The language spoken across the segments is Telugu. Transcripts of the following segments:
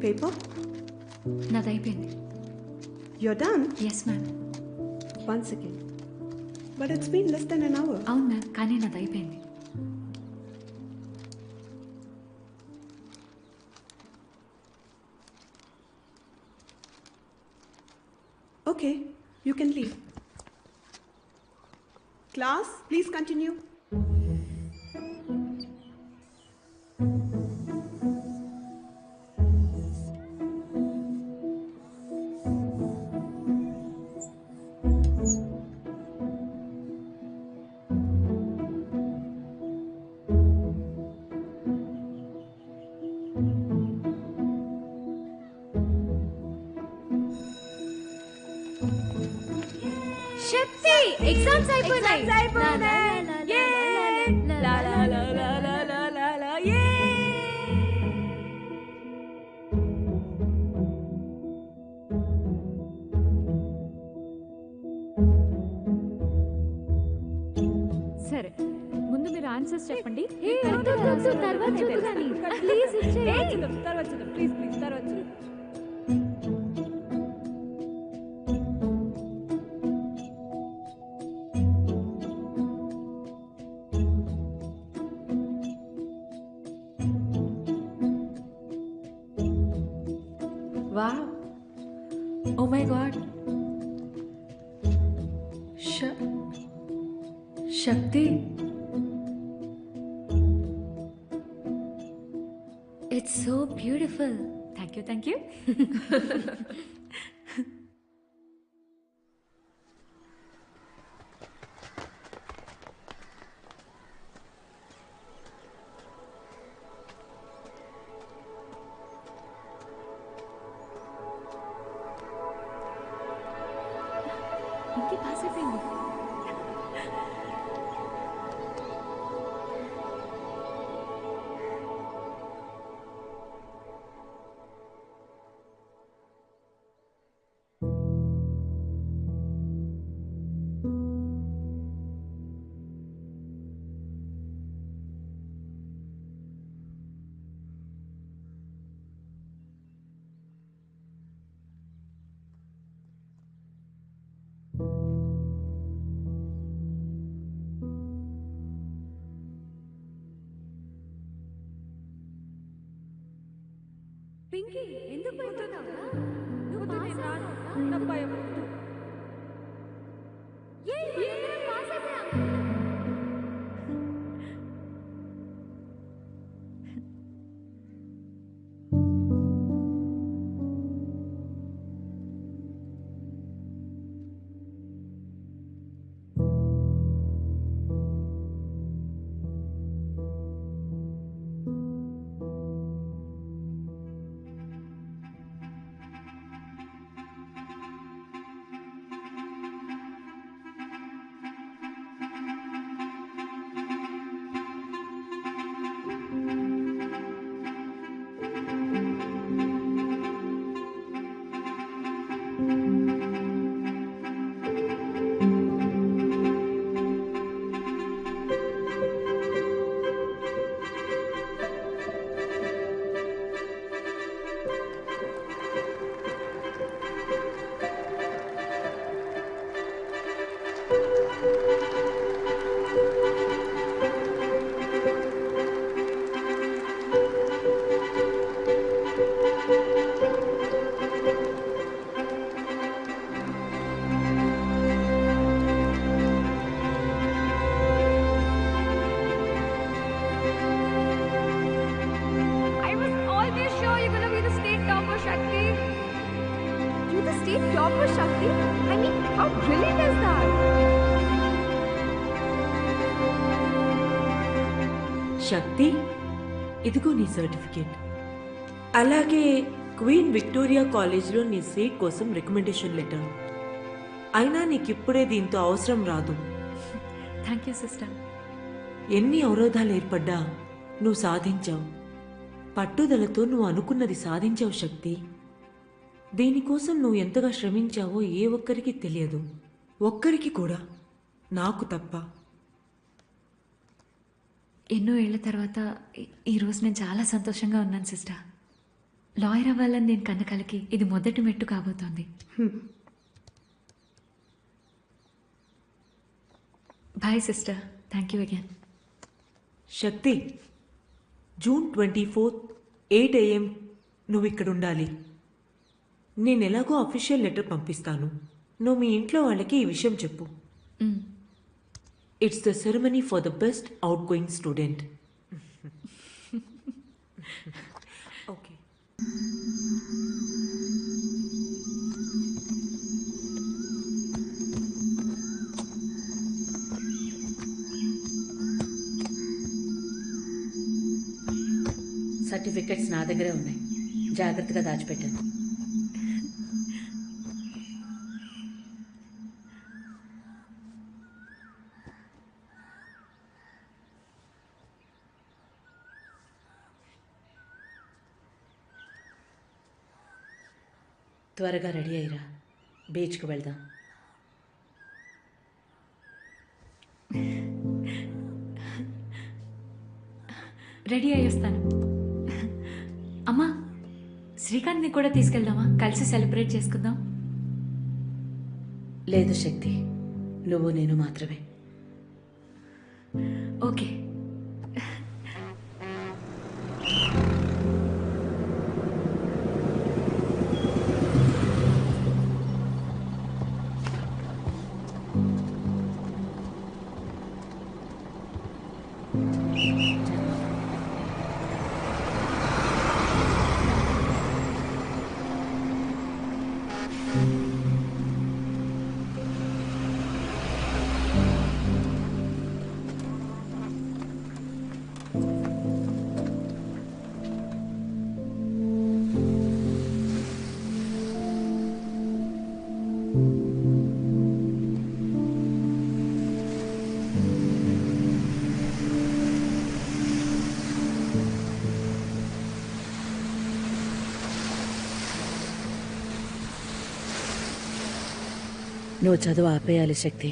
paper? నాది అయిపోయింది. You're done? Yes ma'am. One second. But it's been less than an hour. అవును మ్యామ్, కానీ నాది అయిపోయింది. Okay, you can leave. Class, please continue. Shakti exams అయిపోయినాయి. సరే, ముందు మీరు ఆన్సర్స్ చెప్పండి. తర్వాత చూద్దాం. ప్లీజ్ ఇచ్చేయండి. తర్వాత చూద్దాం. ప్లీజ్ ప్లీజ్ తర్వాత చూద్దాం. Wow. Oh my God. Shakti. It's so beautiful. Thank you, thank you. ఇంకే పాస్ అయిపోయింది. పింకీ, ఎందుకు పోతున్నావురా? నువ్వు పాస్ రాను. నాకు భయం. పాస్ అయిపోయాం. Topper Shakti? I mean, how brilliant is that? శక్తి, ఇదిగో నీ సర్టిఫికేట్. అలాగే క్వీన్ విక్టోరియా కాలేజ్లో నీ సీట్ కోసం రికమెండేషన్ లెటర్. అయినా నీకిప్పుడే దీంతో అవసరం రాదు. Thank you sister. ఎన్ని అవరోధాలు ఏర్పడ్డా నువ్వు సాధించావు. పట్టుదలతో నువ్వు అనుకున్నది సాధించావు శక్తి. దీనికోసం నువ్వు ఎంతగా శ్రమించావో ఏ ఒక్కరికి తెలియదు. ఒక్కరికి కూడా, నాకు తప్ప. ఎన్నో ఏళ్ల తర్వాత ఈరోజు నేను చాలా సంతోషంగా ఉన్నాను సిస్టర్. లాయర్ అవ్వాలని నేను కన్న కలకి ఇది మొదటి మెట్టు కాబోతోంది. Bye sister, thank you again. Shakti, June 24th 8 AM నువ్వు ఇక్కడ ఉండాలి. నేను ఎలాగో అఫీషియల్ లెటర్ పంపిస్తాను. నువ్వు మీ ఇంట్లో వాళ్ళకి ఈ విషయం చెప్పు. It's the ceremony for the best out going student. Okay. Certificates నా దగ్గరే ఉన్నాయి, జాగ్రత్తగా దాచిపెట్టాను. త్వరగా రెడీ అయ్యిరా, బీచ్కి వెళ్దాం. రెడీ అయ్యేస్తాను. అమ్మా, శ్రీకాంత్ని కూడా తీసుకెళ్దామా? కలిసి సెలబ్రేట్ చేసుకుందాం. లేదు శక్తి, నువ్వు నేను మాత్రమే. ఓకే. నువ్వు చదువు ఆపేయాలి శక్తి.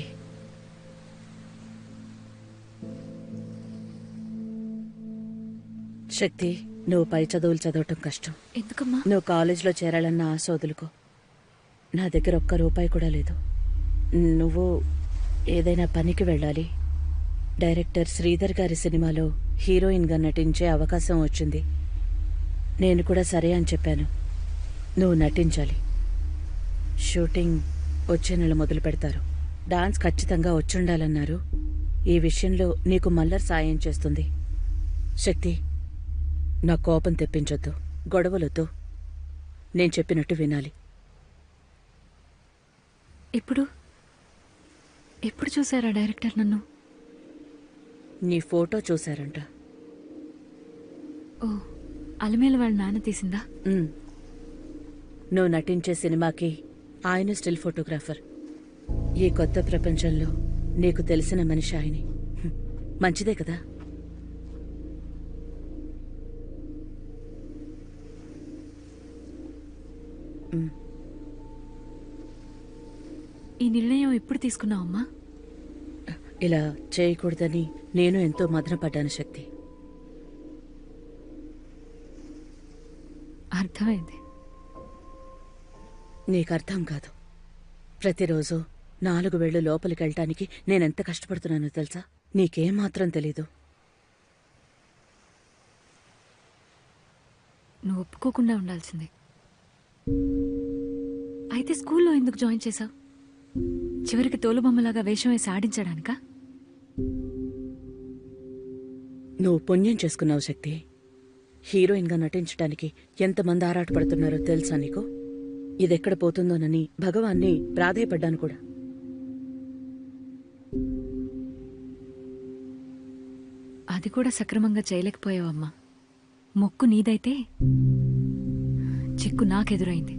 శక్తి, నువ్వు పై చదువులు చదవటం కష్టం. ఎందుకమ్మా? నువ్వు కాలేజీలో చేరాలన్న ఆశ వదులుకో. నా దగ్గర ఒక్క రూపాయి కూడా లేదు. నువ్వు ఏదైనా పనికి వెళ్ళాలి. డైరెక్టర్ శ్రీధర్ గారి సినిమాలో హీరోయిన్గా నటించే అవకాశం వచ్చింది. నేను కూడా సరే అని చెప్పాను. నువ్వు నటించాలి. షూటింగ్ వచ్చే నెల మొదలు పెడతారు. డాన్స్ ఖచ్చితంగా వచ్చుండాలన్నారు. ఈ విషయంలో నీకు మల్లర్ సాయం చేస్తుంది. శక్తి, నా కోపం తెప్పించొద్దు, గొడవలొద్దు. నేను చెప్పినట్టు వినాలి. ఎప్పుడు చూసారా డైరెక్టర్ నన్ను? నీ ఫోటో చూశారంట. ఓ, అలమేలు వాళ్ళ నాన్న తీసిందా? నువ్వు నటించే సినిమాకి ఆయన స్టిల్ ఫోటోగ్రాఫర్. ఈ కొత్త ప్రపంచంలో నీకు తెలిసిన మనిషి ఆయనే. మంచిదే కదా? ఈ నిర్ణయం ఎప్పుడు తీసుకున్నావమ్మా? ఇలా చేయకూడదని నేను ఎంతో మదనపడ్డాను శక్తి. అర్థమైంది. నీకు అర్థం కాదు. ప్రతిరోజు 4 వేళ్లు లోపలికి వెళ్ళటానికి నేనెంత కష్టపడుతున్నానో తెలుసా? నీకేమాత్రం తెలీదు. నువ్వు ఒప్పుకోకుండా ఉండాల్సిందే. అయితే స్కూల్లో ఎందుకు జాయిన్ చేశావు? చివరికి తోలుబొమ్మలాగా వేషం వేసి ఆడించడానికా? నువ్వు పుణ్యం చేసుకున్నావు శక్తి. హీరోయిన్గా నటించడానికి ఎంతమంది ఆరాటపడుతున్నారో తెలుసా నీకు? ఇదెక్కడ పోతుందోనని భగవాన్ని ప్రాధేయపడ్డాను కూడా. అది కూడా సక్రమంగా చేయలేకపోయావమ్మా. మొక్కు నీదైతే చిక్కు నాకెదురైంది.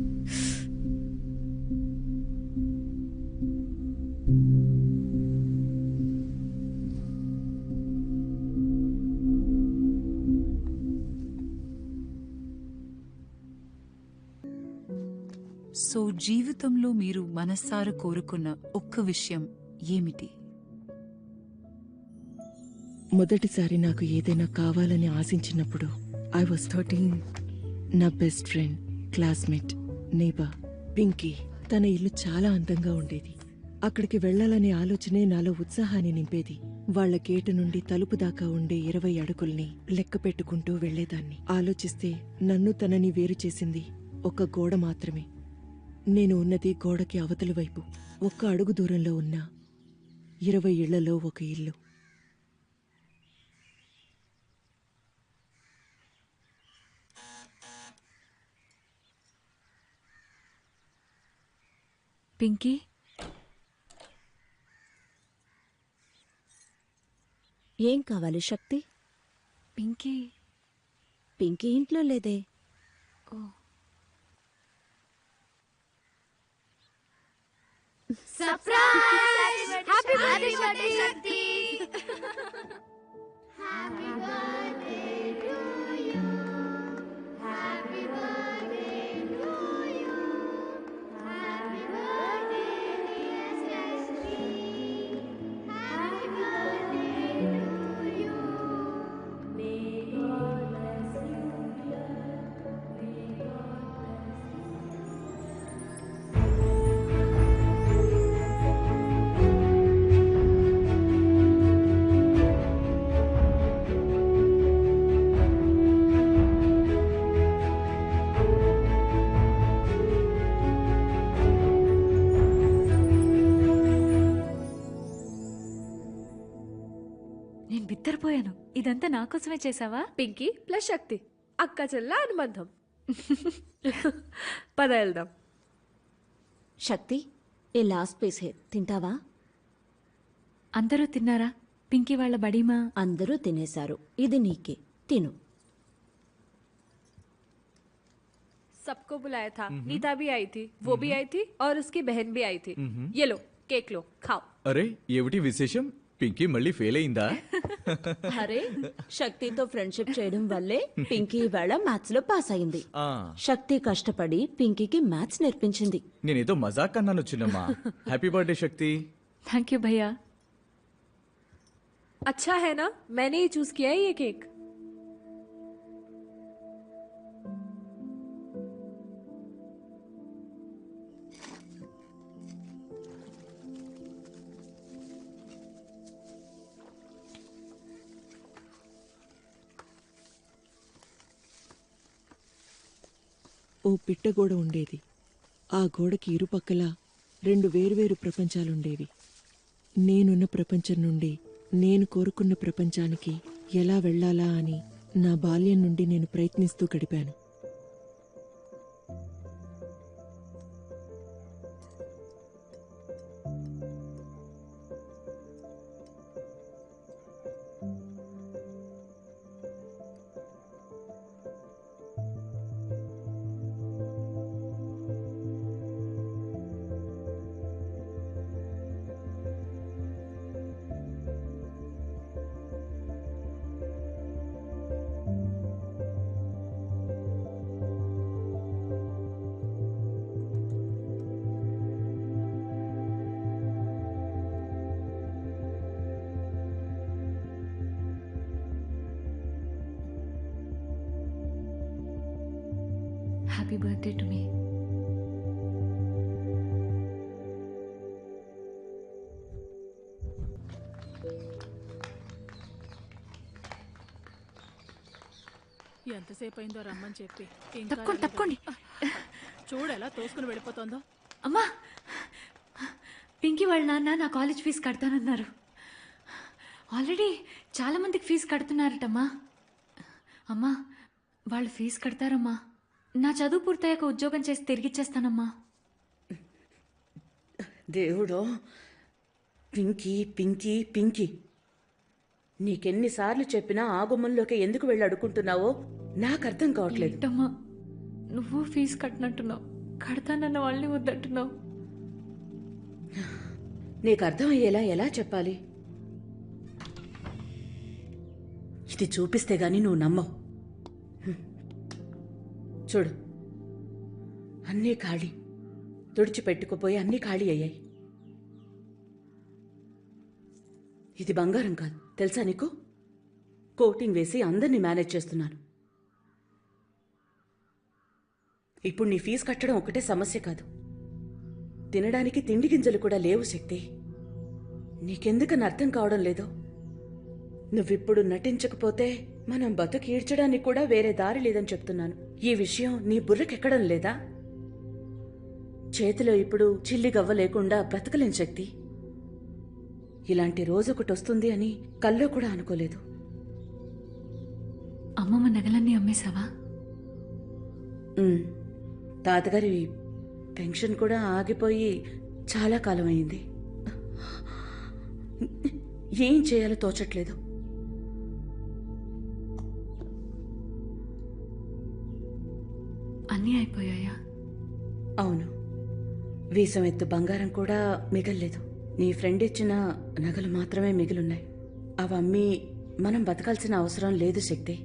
సో జీవితంలో మీరు మనస్సారా కోరుకున్న ఒక్క విషయం ఏమిటి? మొదటిసారి నాకు ఏదైనా కావాలని ఆశించినప్పుడు I was 13. నా best friend, classmate, neighbour Pinky. తన ఇల్లు చాలా అందంగా ఉండేది. అక్కడికి వెళ్లాలనే ఆలోచనే నాలో ఉత్సాహాన్ని నింపేది. వాళ్ల గేటు నుండి తలుపు దాకా ఉండే 20 అడుగుల్ని లెక్క పెట్టుకుంటూ వెళ్లేదాన్ని. ఆలోచిస్తే నన్ను తనని వేరు చేసింది ఒక గోడ మాత్రమే. నేను ఉన్నది గోడకి అవతలి వైపు. ఒక్క అడుగు దూరంలో ఉన్న 20 ఇళ్లలో ఒక ఇల్లు. పింకీ, ఏం కావాలి శక్తి? పింకీ. పింకీ ఇంట్లో లేదే. Oh, surprise! Happy birthday Shakti! Happy birthday to you. Happy birthday to you. Happy birthday dear Shakti. Happy birthday to you. May God bless you dear. May God నేను బిత్తరపోయాను. ఇదంతా నా కోసమే చేసావా? పింకీ ప్లస్ శక్తి, అక్క చెల్ల అనుబంధం. పద వెళ్దాం. శక్తి, ఏ లాస్ట్ పీస్ హే, తింటావా? అందరూ తిన్నారా? పింకీ వాళ్ళ బడీమా? అందరూ తినేశారు. ఇది నీకే, తిను. सबको बुलाया था, नीता भी आई थी, वो भी आई थी और उसकी बहन भी आई थी. ये लो केक लो, खाओ. అరే ఏమిటి విశేషం? పింకీ మళ్ళీ ఫెయిల్ అయిందా? అరే, శక్తితో ఫ్రెండ్షిప్ చేయడం వల్లే పింకీ ఇవాళ మ్యాథ్స్ లో పాస్ అయింది. ఆ, శక్తి కష్టపడి పింకీకి మ్యాథ్స్ నేర్పించింది. నేనేదో మజాక్ అన్నాను చిన్నమ్మా. Happy birthday Shakti. Thank you భయ్యా. अच्छा है ना, मैंने ही चूज किया है ये केक. ఓ పిట్టగోడ ఉండేది. ఆ గోడకి ఇరుపక్కల 2 వేర్వేరు ప్రపంచాలుండేవి. నేనున్న ప్రపంచం నుండి నేను కోరుకున్న ప్రపంచానికి ఎలా వెళ్ళాలా అని నా బాల్యం నుండి నేను ప్రయత్నిస్తూ గడిపాను. Happy birthday to me. ఎంతసేపు అయిందో రమ్మని చెప్పి. తప్పుకోండి తప్పుకోండి. చూడు ఎలా తోసుకుని వెళ్ళిపోతుందో. అమ్మా, పింకీ వాళ్ళ నాన్న నా కాలేజ్ ఫీజు కడతానన్నారు. ఆల్రెడీ చాలా మందికి ఫీజు కడుతున్నారటమ్మా. అమ్మా, వాళ్ళు ఫీజు కడతారమ్మా. నా చదువు పూర్తయ్యాక ఉద్యోగం చేసి తిరిగిచ్చేస్తానమ్మా. దేవుడో, పింకీ పింకీ పింకీ, నీకెన్నిసార్లు చెప్పినా ఆ గుమ్మంలోకి ఎందుకు వెళ్ళి అడుగుంటున్నావో నాకు అర్థం కావట్లేదు. ఏంటమ్మా, నువ్వు ఫీజు కట్టినట్టున్నావు, కడతానన్న వాళ్ళని వద్దంటున్నావు. నీకు అర్థమయ్యేలా ఎలా చెప్పాలి? ఇది చూపిస్తే గాని నువ్వు నమ్మవు. చూడు, అన్నీ ఖాళీ. తుడిచిపెట్టుకుపోయి అన్నీ ఖాళీ అయ్యాయి. ఇది బంగారం కాదు, తెలుసా నీకు? కోటింగ్ వేసి అందరినీ మేనేజ్ చేస్తున్నాను. ఇప్పుడు నీ ఫీజు కట్టడం ఒకటే సమస్య కాదు, తినడానికి తిండి గింజలు కూడా లేవు శక్తి. నీకెందుకని అర్థం కావడం లేదో? నువ్విప్పుడు నటించకపోతే మనం బతుకు ఈడ్చడానికి కూడా వేరే దారి లేదని చెప్తున్నాను. ఈ విషయం నీ బుర్రకెక్కడం లేదా? చేతిలో ఇప్పుడు చిల్లి గవ్వ లేకుండా బ్రతకలేం శక్తి. ఇలాంటి రోజు ఒకటి వస్తుంది అని కల్లో కూడా అనుకోలేదు. అమ్మమ్మ నగలన్నీ అమ్మేశావా? తాతగారి పెన్షన్ కూడా ఆగిపోయి చాలా కాలం అయింది. ఏం చేయాలో తోచట్లేదు. అన్నీ అయిపోయాయా? అవును, వీసం ఎత్తు బంగారం కూడా మిగల్లేదు. నీ ఫ్రెండ్ ఇచ్చిన నగలు మాత్రమే మిగిలున్నాయి. అవమ్మి మనం బతకాల్సిన అవసరం లేదు శక్తి.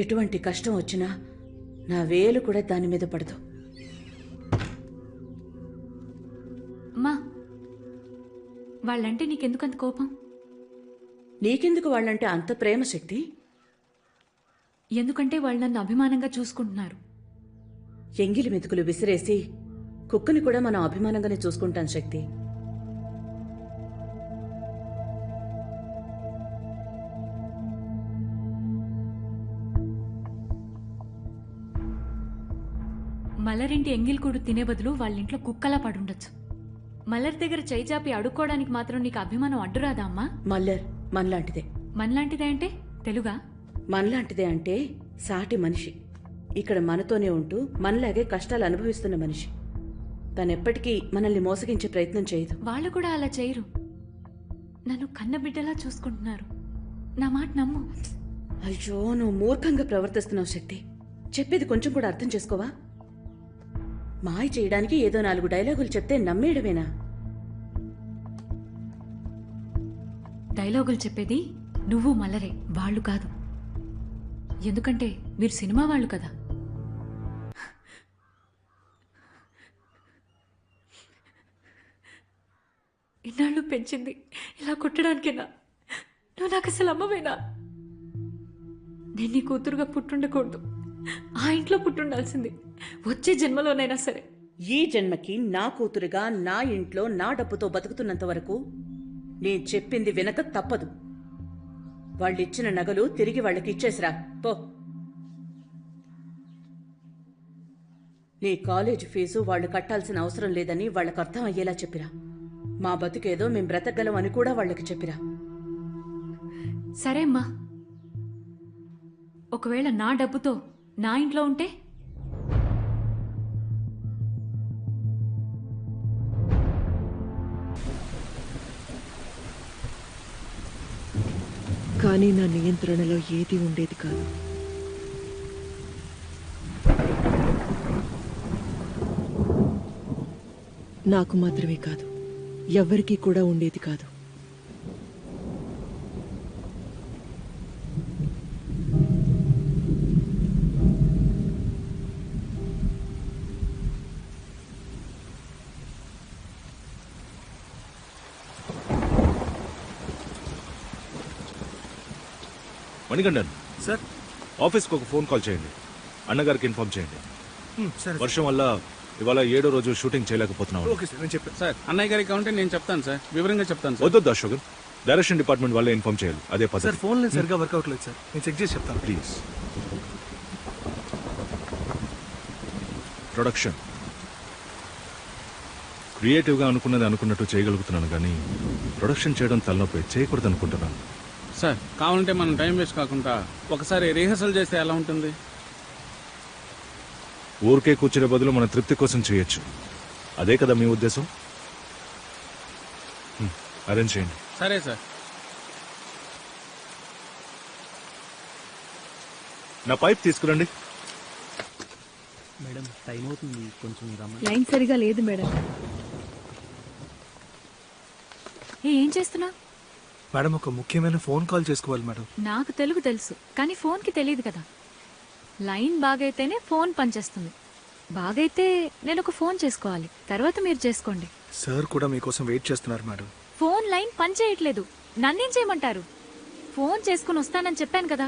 ఎటువంటి కష్టం వచ్చినా నా వేలు కూడా దాని మీద పడదు. అమ్మా, వాళ్ళంటే నీకెందుకంత కోపం? నీకెందుకు వాళ్ళంటే అంత ప్రేమ శక్తి? ఎందుకంటే వాళ్ళు నన్ను అభిమానంగా చూసుకుంటున్నారు. ఎంగిలి మెతుకులు విసిరేసి కుక్కని కూడా మనం అభిమానంగానే చూసుకుంటాం శక్తి. మలరింటి ఎంగిల్కూడు తినే బదులు వాళ్ళ ఇంట్లో కుక్కలా పడుండొచ్చు. మల్లర్ దగ్గర చేయిచాపి అడుక్కోవడానికి మాత్రం నీకు అభిమానం అడ్డురాదా అమ్మా? మల్లర్ మనలాంటిదే. మనలాంటిదే అంటే తెలుగా? మనలాంటిదే అంటే సాటి మనిషి, ఇక్కడ మనతోనే ఉంటూ మనలాగే కష్టాలు అనుభవిస్తున్న మనిషి. తనెప్పటికీ మనల్ని మోసగించే ప్రయత్నం చేయదు. వాళ్ళు కూడా అలా చేయరు. నన్ను కన్నబిడ్డలా చూసుకుంటున్నారు. నా మాట నమ్ము. అయ్యో, నువ్వు మూర్ఖంగా ప్రవర్తిస్తున్నావు శక్తి. చెప్పేది కొంచెం కూడా అర్థం చేసుకోవా? మాయ చేయడానికి ఏదో 4 డైలాగులు చెప్తే నమ్మేయడమేనా? డైలాగులు చెప్పేది నువ్వు మల్లరే, వాళ్ళు కాదు. ఎందుకంటే మీరు సినిమా వాళ్ళు కదా. ఇన్నాళ్ళు పెంచింది ఇలా కొట్టడానికేనా? నువ్వు నాకు అసలు అమ్మవేనా? నేను నీ కూతురుగా పుట్టుండకూడదు, ఆ ఇంట్లో పుట్టుండాల్సింది. వచ్చే జన్మలోనైనా సరే. ఈ జన్మకి నా కూతురుగా నా ఇంట్లో నా డబ్బుతో బతుకుతున్నంత వరకు నేను చెప్పింది వినక తప్పదు. వాళ్ళిచ్చిన నగలు తిరిగి వాళ్ళకి ఇచ్చేసిరా పో. నీ కాలేజ్ ఫీజు వాళ్ళు కట్టాల్సిన అవసరం లేదని వాళ్ళకు అర్థం అయ్యేలా చెప్పిరా. మా బతుకేదో మేం బ్రతకగలం అని కూడా వాళ్ళకి చెప్పిరా. సరే అమ్మా, ఒకవేళ నా డబ్బుతో నా ఇంట్లో ఉంటే? కానీ నా నియంత్రణలో ఏది ఉండేది కాదు. నాకు మాత్రమే కాదు, ఎవ్వరికీ కూడా ఉండేది కాదు. మణికంఠన్ సార్, ఆఫీస్కి ఒక ఫోన్ కాల్ చేయండి. అన్నగారికి ఇన్ఫార్మ్ చేయండి. వర్షం వల్ల ఇవాళ 7వ రోజు షూటింగ్ చేయలేకపోతున్నాం. ఓకే సార్, నేను చెప్పాను సార్. అన్నయ్య గారికి కావాలంటే నేను చెప్తాను సార్, వివరంగా చెప్తాను సార్. వద్దు అశోక్, డైరెక్షన్ డిపార్ట్మెంట్ వాళ్ళే ఇన్ఫార్మ్ చేయాలి. అదే పద్ధతి. సార్, ఫోన్ సరిగా వర్క్ అవట్లేదు సార్, నేను చెక్ చేసి చెప్తాను ప్లీజ్. ప్రొడక్షన్ క్రియేటివ్గా అనుకున్నది అనుకున్నట్టు చేయగలుగుతున్నాను, కానీ ప్రొడక్షన్ చేయడం తలనొప్పి. చేయకూడదు అనుకుంటున్నాను సార్. కావాలంటే మనం టైం వేస్ట్ కాకుండా ఒకసారి రిహర్సల్ చేస్తే ఎలా ఉంటుంది? ఊరికే కూర్చునే బదులు మన తృప్తి కోసం చేయొచ్చు. అదే కదా మీ ఉద్దేశం? అరేంజ్ చేయండి. సరే సార్. నా పైప్ తీసుకురండి. మేడం, టైం అవుతుంది, కొంచెం లైన్ సరిగా లేదు మేడం. ఏం చేస్తున్నా? మేడం, ఒక ముఖ్యమైన ఫోన్ కాల్ చేసుకోవాలి మేడం. నాకు తెలుగు తెలుసు, కానీ ఫోన్కి తెలియదు కదా. లైన్ బాగైతేనే ఫోన్ పనిచేస్తుంది. బాగైతే నేను ఒక ఫోన్ చేసుకోవాలి, తర్వాత మీరు చేసుకోండి. సార్ కూడా మీకోసం వెయిట్ చేస్తున్నారు మేడం. ఫోన్ లైన్ పనిచేయట్లేదు, నన్నేం చేయమంటారు? ఫోన్ చేసుకుని వస్తానని చెప్పాను కదా.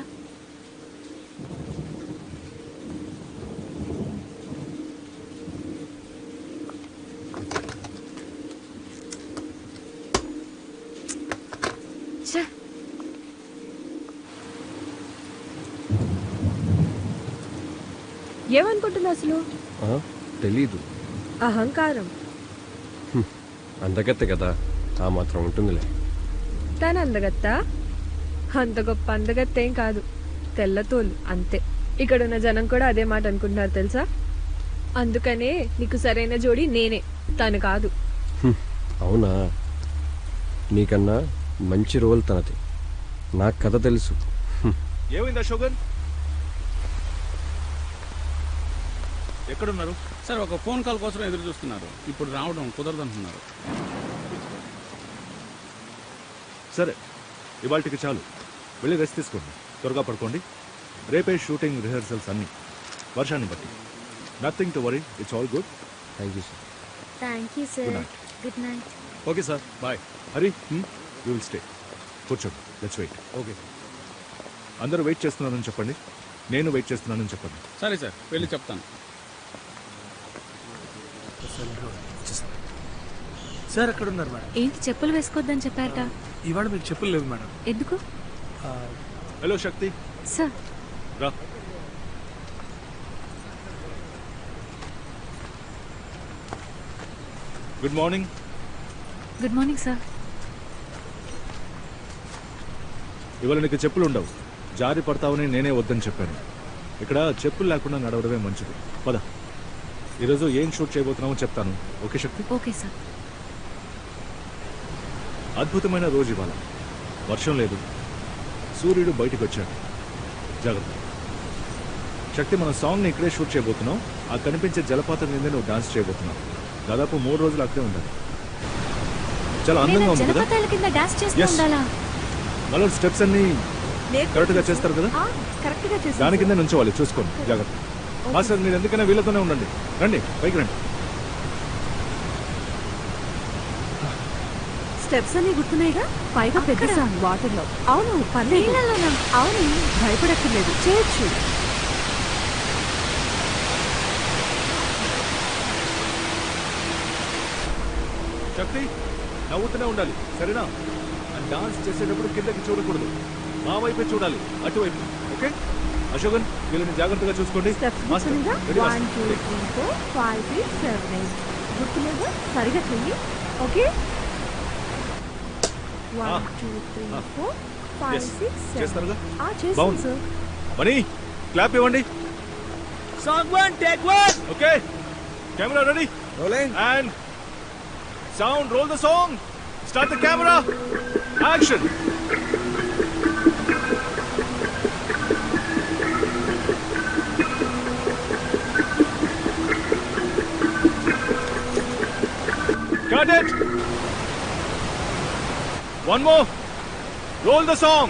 ఏమనుకుంటున్నా అసలు? తెలీదు. అహంకారం. అందగత్తె కదా, ఆ మాత్రం ఉంటుందిలే. తన అందగత్త అంత గొప్ప అందగత్తేం కాదు, తెల్లతోలు అంతే. ఇక్కడున్న జనం కూడా అదే మాట అనుకుంటున్నారు తెలుసా. అందుకనే నీకు సరైన జోడి నేనే, తను కాదు. అవునా? నీకన్నా మంచి రోల్ తనది, నాకు కథ తెలుసు. ఏమైందా షోగన్? ఎక్కడున్నారు? సార్ ఒక ఫోన్ కాల్ కోసం ఎదురు చూస్తున్నారు. ఇప్పుడు రావడం కుదరదంటున్నారు. సరే, ఇవాళకి చాలు, వెళ్ళి రెస్ట్ తీసుకోండి, త్వరగా పడుకోండి. రేపే షూటింగ్ రిహర్సల్స్ అన్నీ, వర్షాన్ని బట్టి. Nothing to worry, it's all good. Thank you sir. Thank you sir. Good night. Okay sir, bye. Hari, you will stay. కూర్చోండి, లెట్స్ వెయిట్. ఓకే, అందరూ వెయిట్ చేస్తున్నారని చెప్పండి, నేను వెయిట్ చేస్తున్నానని చెప్పండి. సరే సార్, వెళ్ళి చెప్తాను. సార్ అక్కడ ఉన్నారు మేడం. ఏంటి చెప్పులు వేసుకోవద్దని చెప్పారట? ఇవాళ మీకు చెప్పులు లేవు మేడం. ఎందుకు? హలో శక్తి, సార్ రా. Good morning. Good morning sir. ఇవాళ నీకు చెప్పులు ఉండవు, జారి పడతావని నేనే వద్దని చెప్పాను. ఇక్కడ చెప్పులు లేకుండా నడవడమే మంచిది. పద, ఈరోజు ఏం షూట్ చేయబోతున్నామో చెప్తాను. ఓకే శక్తి? Okay sir. అద్భుతమైన రోజు ఇవాళ. వర్షం లేదు, సూర్యుడు బయటకు వచ్చాడు. జాగ్రత్త శక్తి, మన సాంగ్ని ఇక్కడే షూట్ చేయబోతున్నాం. ఆ కనిపించే జలపాతం మీద నువ్వు డాన్స్ చేయబోతున్నావు. దాదాపు 3 రోజులు అక్కడే ఉండాలి. చాలా అందంగా ఉంది కదా? మళ్ళీ స్టెప్స్ అన్ని కరెక్ట్ గా చేస్తారు కదా? దాని కింద నుంచోవాలి, చూసుకోండి. జాగ్రత్త. మాస్టర్, మీరు ఎందుకైనా వీళ్ళతోనే ఉండండి. రండి, పైకి రండి. స్టెప్స్ అన్ని గుర్తున్నాయిగా, పైగా పెద్ద సాంగ్ వాటర్ లో. అవును, పర్లేదు. అవును, భయపడక్కర్లేదు, చేయొచ్చు. శక్తి, నవ్వుతూనే ఉండాలి, సరేనా? డాన్స్ చేసేటప్పుడు కిందకి చూడకూడదు, మా వైపే చూడాలి, అటువైపు. ఓకే? అశోకన్, వీళ్ళని జాగ్రత్తగా చూసుకోండి. గుర్తులేదు, సరిగా చెయ్యి. ఓకే, 1 2 3 4 5 6 7. చేస్తారుగా? చేస్తాను సార్. మనీ, క్లాప్ ఇవ్వండి. Song 1 take 1. Okay, camera ready, rolling and sound. Roll the song. Start the camera. Action. Cut it. One more. Roll the song.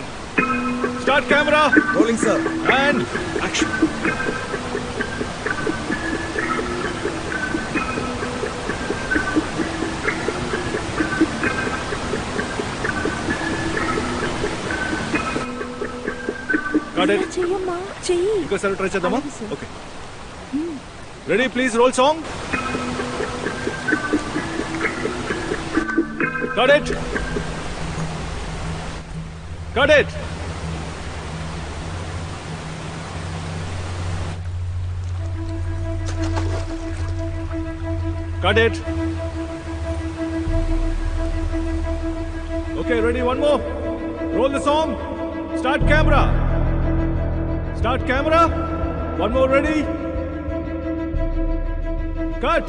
Start camera. Rolling sir. And action. Got it. చెయ్యమ్మా, చెయ్యి. ఇంకోసారి ట్రై చేద్దామా? Okay, ready, please roll song. Got it. Got it. Got it. Okay, ready, one more. Roll the song. Start camera. Start camera. One more, ready. Cut.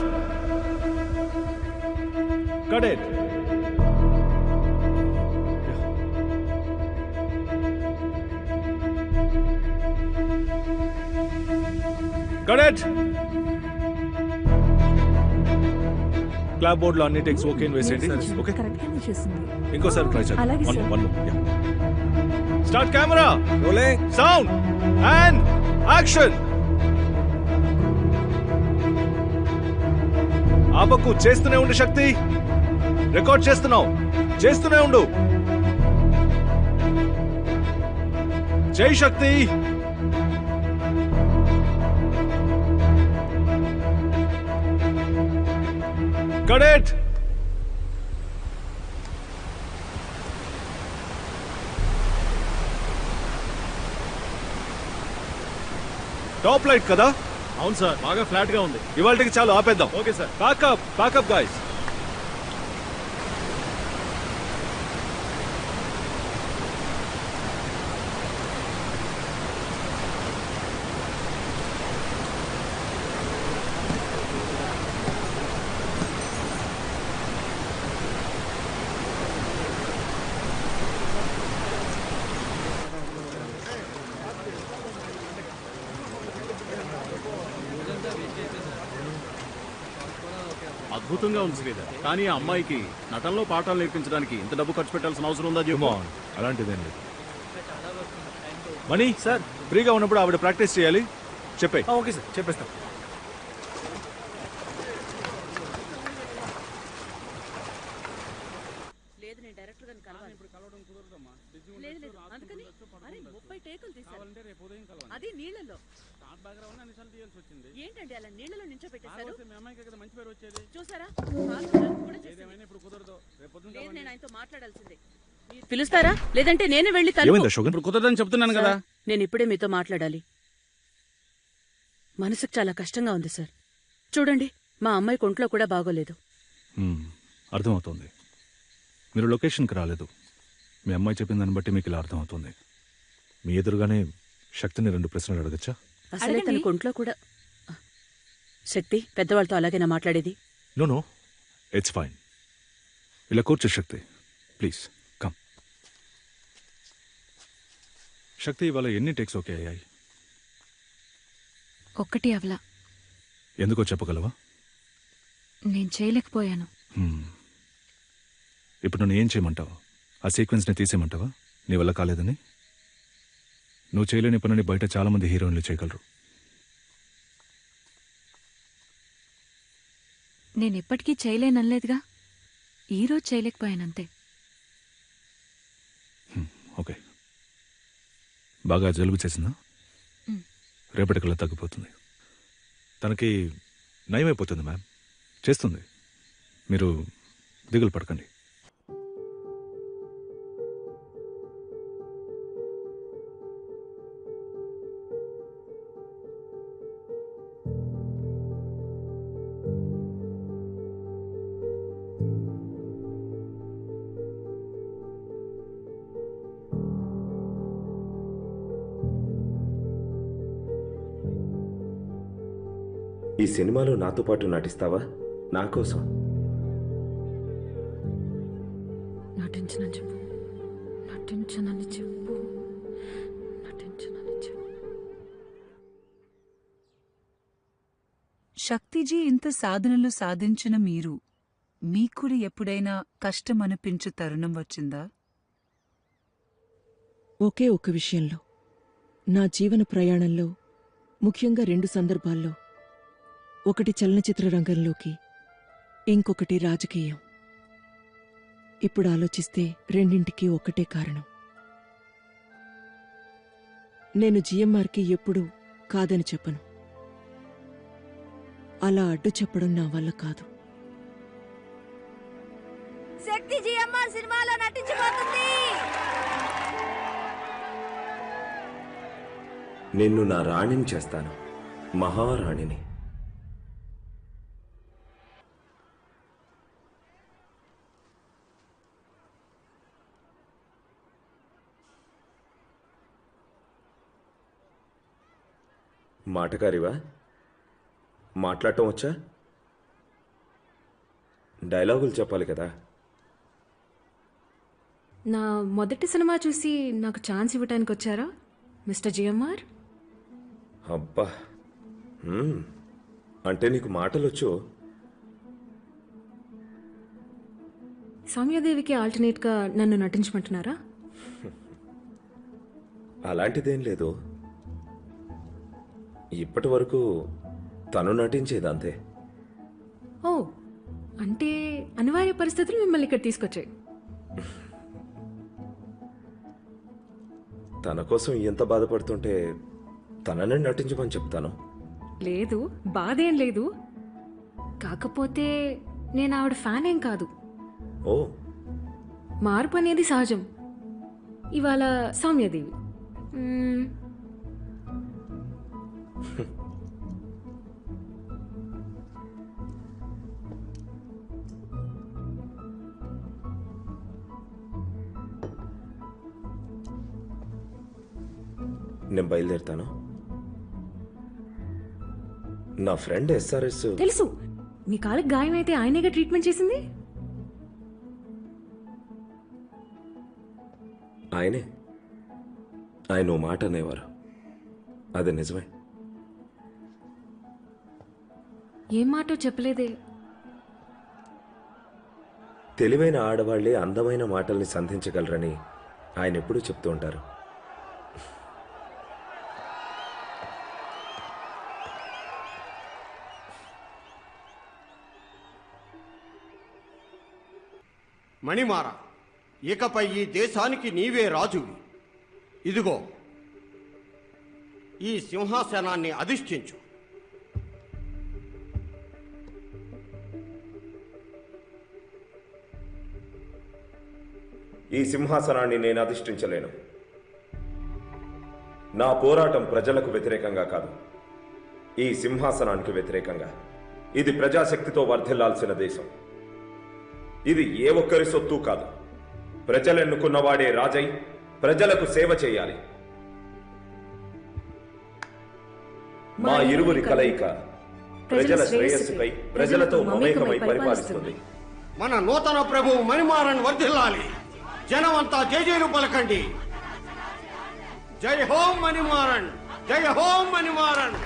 Cut it. Got it. Clap board లో అన్ని టెక్స్ ఓకే వేసేయండి. ఓకే, ఇంకోసారి ట్రై చేద్దాం. One start camera, rolling sound and action. ఆపకు, చేస్తూనే ఉండు శక్తి. రికార్డ్ చేస్తున్నావు, చేస్తూనే ఉండు. జై Shakti. Got it. Top light కదా, అవును సార్, బాగా ఫ్లాట్ గా ఉంది. ఇవాళకి చాలు, ఆపేద్దాం. Okay sir. Pack up pack up guys. అద్భుతంగా ఉంది శ్రీధర్, కానీ ఆ అమ్మాయికి నటనలో పాఠాలు నేర్పించడానికి ఇంత డబ్బు ఖర్చు పెట్టాల్సిన అవసరం ఉందా చెప్పు. అలాంటిదేం లేదు. మనీ సార్, ఫ్రీగా ఉన్నప్పుడు ఆవిడ ప్రాక్టీస్ చేయాలి. చెప్పే. ఓకే సార్, చెప్పేస్తాం. అది నీళ్ళలో ఏంటండి అలా నీళ్ళలో నించోబెట్టేశారు? చూసారా? లేదు, నేను ఆయనతో మాట్లాడాల్సిందే. పిలుస్తారా లేదంటే నేనే వెళ్ళి ఇప్పుడు కుదరదని చెప్తున్నాను కదా. నేను ఇప్పుడే మీతో మాట్లాడాలి. మనసుకు చాలా కష్టంగా ఉంది సార్. చూడండి, మా అమ్మాయి ఒంట్లో కూడా బాగోలేదు. అర్థమవుతుంది. మీరు లొకేషన్కి రాలేదు. మీ అమ్మాయి చెప్పిన దాన్ని బట్టి మీకు ఇలా అర్థమవుతుంది. మీ ఎదురుగానే శక్తిని 2 ప్రశ్నలు అడగచ్చా? అసలే తనకు ఒంట్లో కూడా. శక్తి, పెద్దవాళ్ళతో అలాగేనా మాట్లాడేది? No, it's fine. ఇలా కూర్చో శక్తి, ప్లీజ్ కమ్. శక్తి, ఇవాళ ఎన్ని టేక్స్ ఓకే అయ్యాయి? ఒక్కటి అవలా. ఎందుకో చెప్పగలవా? నేను చేయలేకపోయాను. ఇప్పుడు నన్ను ఏం చేయమంటావు? ఆ సీక్వెన్స్ని తీసేయమంటావా? నీ వల్ల కాలేదని? నువ్వు చేయలేని పనిని బయట చాలా మంది హీరోయిన్లు చేయగలరు. నేను ఎప్పటికీ చేయలేనలేదుగా. ఈరోజు చేయలేకపోయానంతే. ఓకే. బాగా జలుబు చేసిందా? రేపటికల్లా తగ్గిపోతుంది. తనకి నయమైపోతుంది మ్యామ్. చేస్తుంది. మీరు దిగులు పడకండి. ఈ సినిమాలో నాతో పాటు నటిస్తావా? నా కోసం. నటించనని చెప్పు. నటించనని చెప్పు. నటించనని చెప్పు. శక్తిజీ ఇంత సాధనలు సాధించిన మీరు, మీకుడు ఎప్పుడైనా కష్టం అనిపించే తరుణం వచ్చిందా? ఒకే ఒక్క విషయంలో, నా జీవన ప్రయాణంలో ముఖ్యంగా 2 సందర్భాల్లో. ఒకటి చలనచిత్ర రంగంలోకి, ఇంకొకటి రాజకీయం. ఇప్పుడు ఆలోచిస్తే రెండింటికి ఒక్కటే కారణం. నేను జిఎంఆర్కి ఎప్పుడూ కాదని చెప్పను. అలా అడ్డు చెప్పడం నా వల్ల కాదు. శక్తి జిఎంఆర్ సినిమాలో నటించబోతుంది. నిన్ను నా రాణిని చేస్తాను, మహారాణిని. మాటకారివా? మాట్లాడటం వచ్చా? డైలాగులు చెప్పాలి కదా. నా మొదటి సినిమా చూసి నాకు ఛాన్స్ ఇవ్వడానికి వచ్చారా మిస్టర్ జిఎంఆర్? అబ్బా, అంటే నీకు మాటలొచ్చు. సౌమ్యాదేవికి ఆల్టర్నేట్గా నన్ను నటించమంటున్నారా? అలాంటిదేం లేదు. ఇప్పటి వరకు తను నటించేదంతే. ఓ, అంటే అనివార్య పరిస్థితులు మిమ్మల్ని ఇక్కడ తీసుకొచ్చాయి. తన కోసం ఎంత బాధపడుతుంటే తననే నటించమని చెప్తాను. లేదు, బాధేం లేదు. కాకపోతే నేను ఆవిడ ఫ్యాన్ ఏం కాదు. ఓ, మార్పు అనేది సహజం. ఇవాళ సౌమ్యాదేవి, నేను బయలుదేరుతాను. నా ఫ్రెండ్ ఎస్ఆర్ఎస్ తెలుసు, మీ కాలుకి గాయం అయితే ఆయనేగా ట్రీట్మెంట్ చేసింది. ఆయన ఓ మాట అనేవారు, అది నిజమే. ఏం మాటో చెప్పలేదే. తెలివైన ఆడవాళ్లే అందమైన మాటల్ని సంధించగలరని ఆయన ఎప్పుడూ చెప్తూ ఉంటారు. మణిమార, ఇకపై ఈ దేశానికి నీవే రాజువి. ఇదిగో ఈ సింహాసనాన్ని అధిష్ఠించు. ఈ సింహాసనాన్ని నేను అధిష్ఠించలేను. నా పోరాటం ప్రజలకు వ్యతిరేకంగా కాదు, ఈ సింహాసనానికి వ్యతిరేకంగా. ఇది ప్రజాశక్తితో వర్ధిల్లాల్సిన దేశం. ఇది ఏ ఒక్కరి సొత్తు కాదు. ప్రజలెన్నుకున్నవాడే రాజై ప్రజలకు సేవ చేయాలి. మా ఇరువురి కలయిక ప్రజల శ్రేయస్సుపై ప్రజలతో మమేకమై పరిపాలిస్తుంది. మన నూతన ప్రభువు మణిమారన్ వర్ధిల్లాలి. జనమంతా జయజయలు పలకండి. జై హోం మణిమారన్, జై హోం మణిమారన్.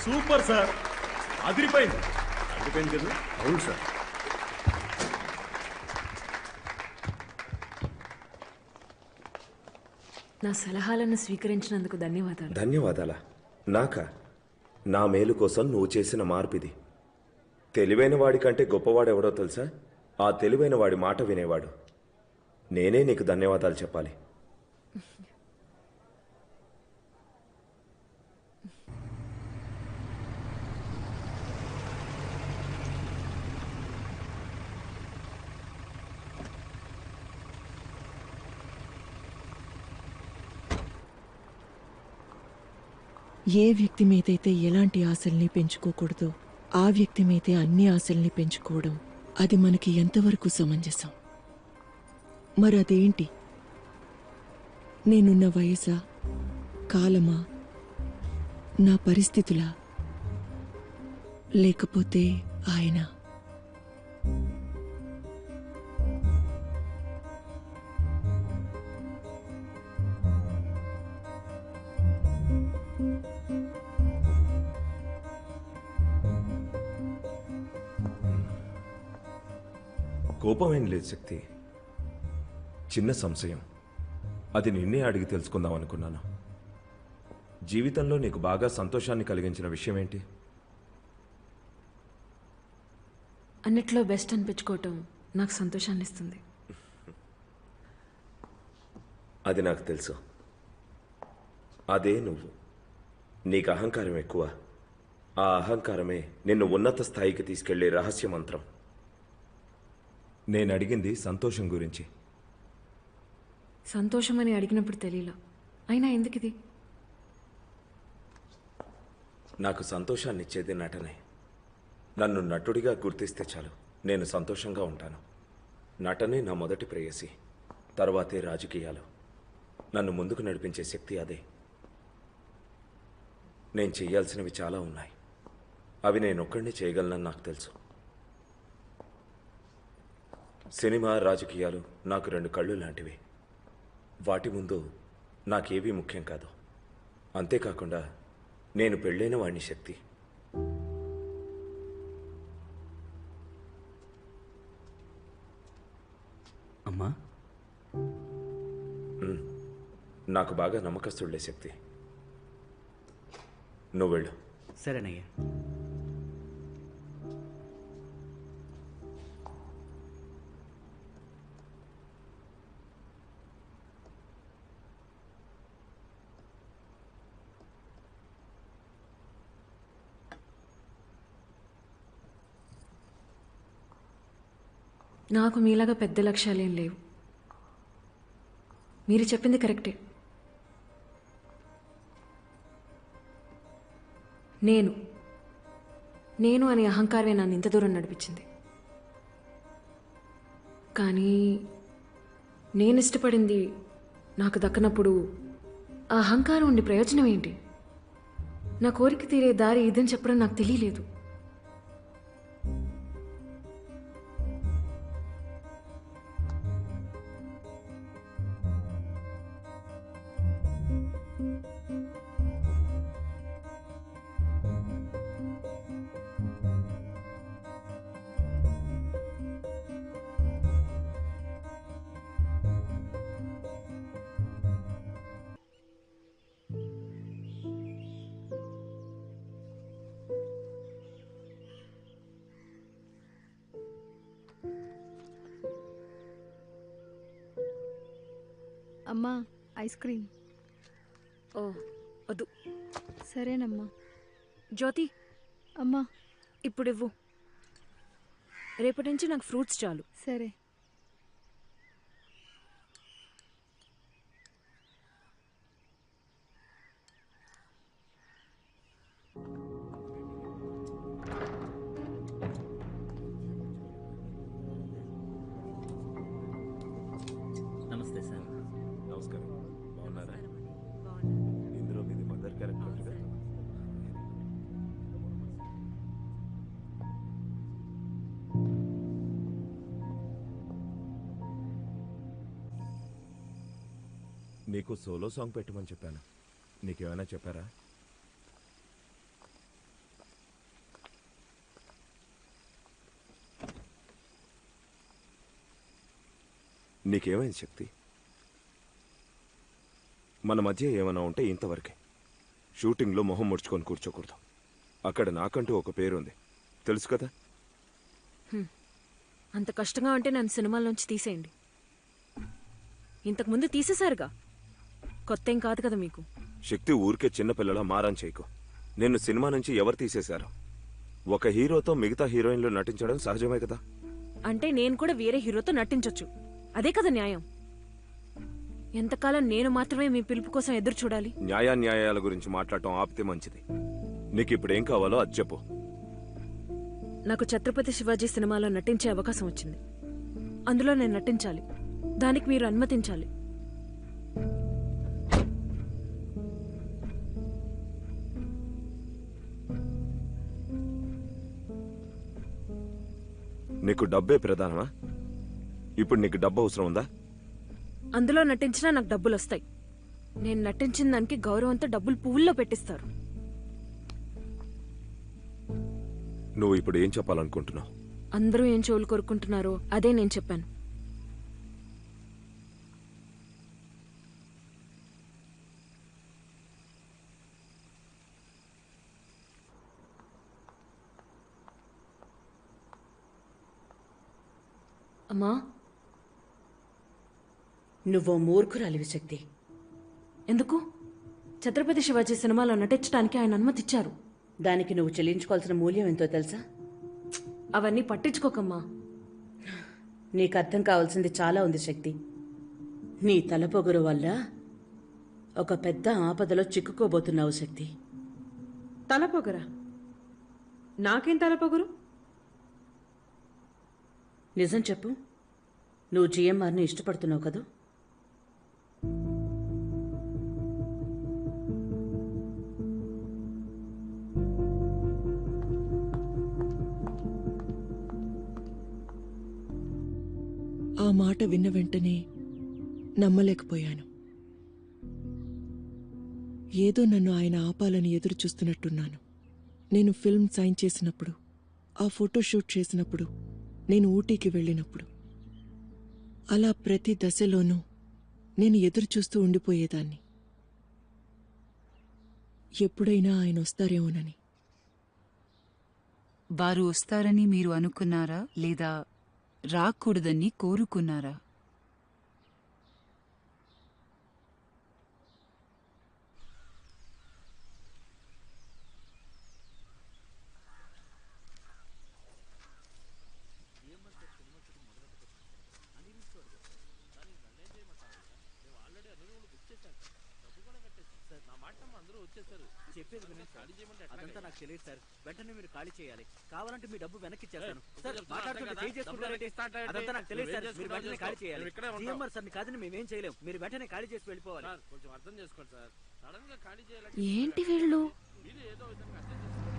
సూపర్ సార్, అదిరిపోయింది. అదిరిపోయింది కదా? అవును సార్. నా సలహాలను స్వీకరించినందుకు ధన్యవాదాలు. ధన్యవాదాలా? నాకా? నా మేలు కోసం నువ్వు చేసిన మార్పిది. తెలివైన వాడికంటే గొప్పవాడెవడో తెలుసా? ఆ తెలివైన వాడి మాట వినేవాడు. నేనే నీకు ధన్యవాదాలు చెప్పాలి. ఏ వ్యక్తి మీదైతే ఎలాంటి ఆశల్ని పెంచుకోకూడదో ఆ వ్యక్తి మీదే అన్ని ఆశల్ని పెంచుకోవడం, అది మనకి ఎంతవరకు సమంజసం? మరి అదేంటి? నేనున్న వయసా, కాలమా, నా పరిస్థితులా, లేకపోతే ఆయన? కోపమేం లేదు శక్తి, చిన్న సంశయం. అది నిన్నే అడిగి తెలుసుకుందాం అనుకున్నాను. జీవితంలో నీకు బాగా సంతోషాన్ని కలిగించిన విషయం ఏంటి? అన్నిట్లో బెస్ట్ అనిపించుకోవటం నాకు సంతోషాన్ని ఇస్తుంది. అది నాకు తెలుసు. అదే నువ్వు. నీకు అహంకారం ఎక్కువ. ఆ అహంకారమే నిన్ను ఉన్నత స్థాయికి తీసుకెళ్లే రహస్య మంత్రం. నేను అడిగింది సంతోషం గురించి. సంతోషమని అడిగినప్పుడు తెలియలా. అయినా ఎందుకిది? నాకు సంతోషాన్ని ఇచ్చేది నటనే. నన్ను నటుడిగా గుర్తిస్తే చాలు, నేను సంతోషంగా ఉంటాను. నటనే నా మొదటి ప్రేయసి, తర్వాతే రాజకీయాలు. నన్ను ముందుకు నడిపించే శక్తి అదే. నేను చెయ్యాల్సినవి చాలా ఉన్నాయి. అవి నేనొక్కడినే చేయగలనని నాకు తెలుసు. సినిమా, రాజకీయాలు నాకు రెండు కళ్ళు లాంటివి. వాటి ముందు నాకేవీ ముఖ్యం కాదు. అంతేకాకుండా నేను పెళ్ళైన వాడిని శక్తి. అమ్మా, నాకు బాగా నమ్మకస్తుళ్లే శక్తి. నువ్వు వెళ్ళు. సరేనయ్యా. నాకు మీలాగా పెద్ద లక్ష్యాలేం లేవు. మీరు చెప్పింది కరెక్టే. నేను అనే అహంకారమే నన్ను ఇంత దూరం నడిపించింది. కానీ నేను ఇష్టపడింది నాకు దక్కనప్పుడు ఆ అహంకారం ఉండి ప్రయోజనం ఏంటి? నా కోరిక తీరే దారి ఇదని చెప్పడం నాకు తెలియలేదు. అమ్మా ఐస్ క్రీమ్. ఓ వద్దు. సరేనమ్మా. జ్యోతి అమ్మా ఇప్పుడు ఇవ్వు. రేపటి నుంచి నాకు ఫ్రూట్స్ చాలు. సరే. నమస్తే సార్. నమస్కారం. బాగున్నారా? ఇందులో మీది మదర్ క్యారెక్టర్. నీకు సోలో సాంగ్ పెట్టమని చెప్పాను. నీకేమైనా చెప్పారా? నీకేమైంది శక్తి? మన మధ్య ఏమైనా ఉంటే ఇంతవరకే. షూటింగ్లో మొహం ముడుచుకొని కూర్చోకూడదు. అక్కడ నాకంటూ ఒక పేరుంది, తెలుసు కదా. అంత కష్టంగా ఉంటే నన్ను సినిమాల నుంచి తీసేయండి. ఇంతకుముందు తీసేశారుగా, కొత్త ఏం కాదు కదా మీకు. శక్తి ఊరికే చిన్నపిల్లలా మారం చేయకు. నిన్ను సినిమా నుంచి ఎవరు తీసేశారు? ఒక హీరోతో మిగతా హీరోయిన్లు నటించడం సహజమే కదా. అంటే నేను కూడా వేరే హీరోతో నటించొచ్చు, అదే కదా న్యాయం. ఎంతకాలం నేను మాత్రమే మీ పిలుపు కోసం ఎదురు చూడాలి? న్యాయాన్యాయాల గురించి మాట్లాడటం ఆపితే మంచిది. నీకు ఇప్పుడేం కావాలో అది చెప్పు. నాకు ఛత్రపతి శివాజీ సినిమాలో నటించే అవకాశం వచ్చింది. అందులో నేను నటించాలి. దానికి మీరు అనుమతించాలి. నీకు డబ్బే ప్రధానమా? ఇప్పుడు నీకు డబ్బు అవసరం ఉందా? అందులో నటించినా నాకు డబ్బులు వస్తాయి. నేను నటించిన దానికి గౌరవంతో డబ్బులు పువ్వుల్లో పెట్టిస్తారు. నువ్వు ఇప్పుడు ఏం చెప్పాలనుకుంటున్నావు? అందరూ ఏం చెవులు కోరుకుంటున్నారో అదే నేను చెప్పాను. అమ్మా, నువ్వో మూర్ఖురాలివి శక్తి. ఎందుకు? ఛత్రపతి శివాజీ సినిమాలో నటించడానికి ఆయన అనుమతి ఇచ్చారు. దానికి నువ్వు చెల్లించుకోవాల్సిన మూల్యం ఎంతో తెలుసా? అవన్నీ పట్టించుకోకమ్మా. నీకు అర్థం కావాల్సింది చాలా ఉంది శక్తి. నీ తలపొగరు వల్ల ఒక పెద్ద ఆపదలో చిక్కుకోబోతున్నావు శక్తి. తలపొగరా? నాకేం తలపొగరు? నిజం చెప్పు, నువ్వు జిఎంఆర్ని ఇష్టపడుతున్నావు కదూ? ఆ మాట విన్న వెంటనే నమ్మలేకపోయాను. ఏదో నన్ను ఆయన ఆపాలని ఎదురు చూస్తున్నట్టున్నాను. నేను ఫిల్మ్ సైన్ చేసినప్పుడు, ఆ ఫోటోషూట్ చేసినప్పుడు, నేను ఊటీకి వెళ్ళినప్పుడు, అలా ప్రతి దశలోనూ నేను ఎదురు చూస్తూ ఉండిపోయేదాన్ని. ఎప్పుడైనా ఆయన వస్తారేమోనని. వారు వస్తారని మీరు అనుకున్నారా, లేదా రాకూడదని కోరుకున్నారా? చెప్పేది వినండి సార్. అదంతా నాకు తెలియదు సార్. వెంటనే మీరు ఖాళీ చేయాలి. కావాలంటే మీ డబ్బు వెనక్కి ఇచ్చేస్తాను. సార్ మాట్లాడుతుంటే చేయి చేసుకుంటారంటే అదంతా నాకు తెలియదు సార్. మీరు వెంటనే ఖాళీ చేయాలి. జిఎంఆర్ సార్ని కాదని మేమేం చేయలేం. మీరు వెంటనే ఖాళీ చేసి వెళ్ళిపోవాలి. కొంచెం అర్థం చేసుకోండి సార్. సడన్ గా ఖాళీ చేయాలి. ఏంటి వీళ్ళు? ఏదో విధంగా అర్థం చేసుకోండి.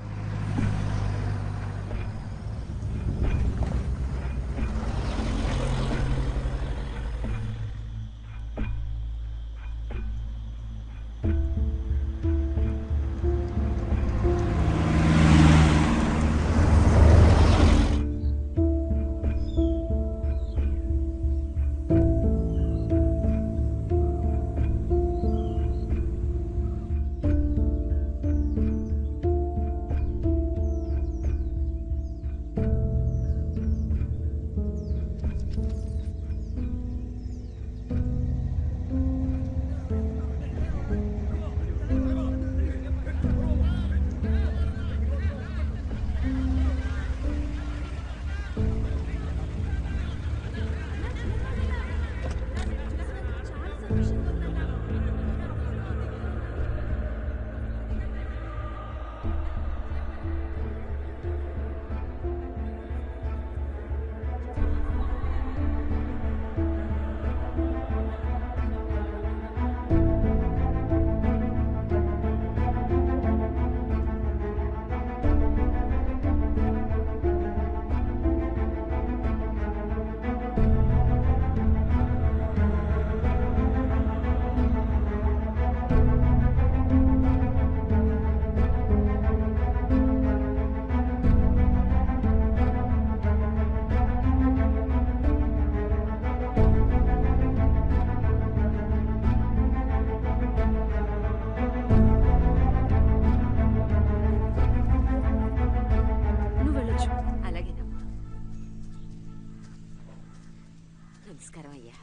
నమస్కారం అయ్యా.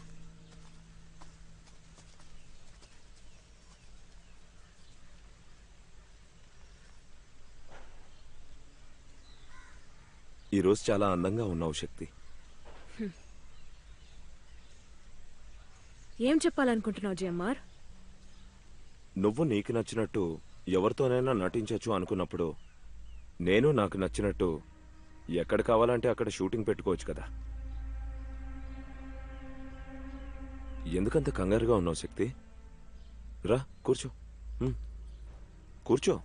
ఈరోజు చాలా అందంగా ఉన్నావు శక్తి. ఏం చెప్పాలనుకుంటున్నావు జిఎంఆర్? నువ్వు నీకు నచ్చినట్టు ఎవరితోనైనా నటించవచ్చు అనుకున్నప్పుడు నేను నాకు నచ్చినట్టు ఎక్కడ కావాలంటే అక్కడ షూటింగ్ పెట్టుకోవచ్చు కదా. ఎందుకంత కంగారుగా ఉన్నావు శక్తి? రా కూర్చో. కూర్చో.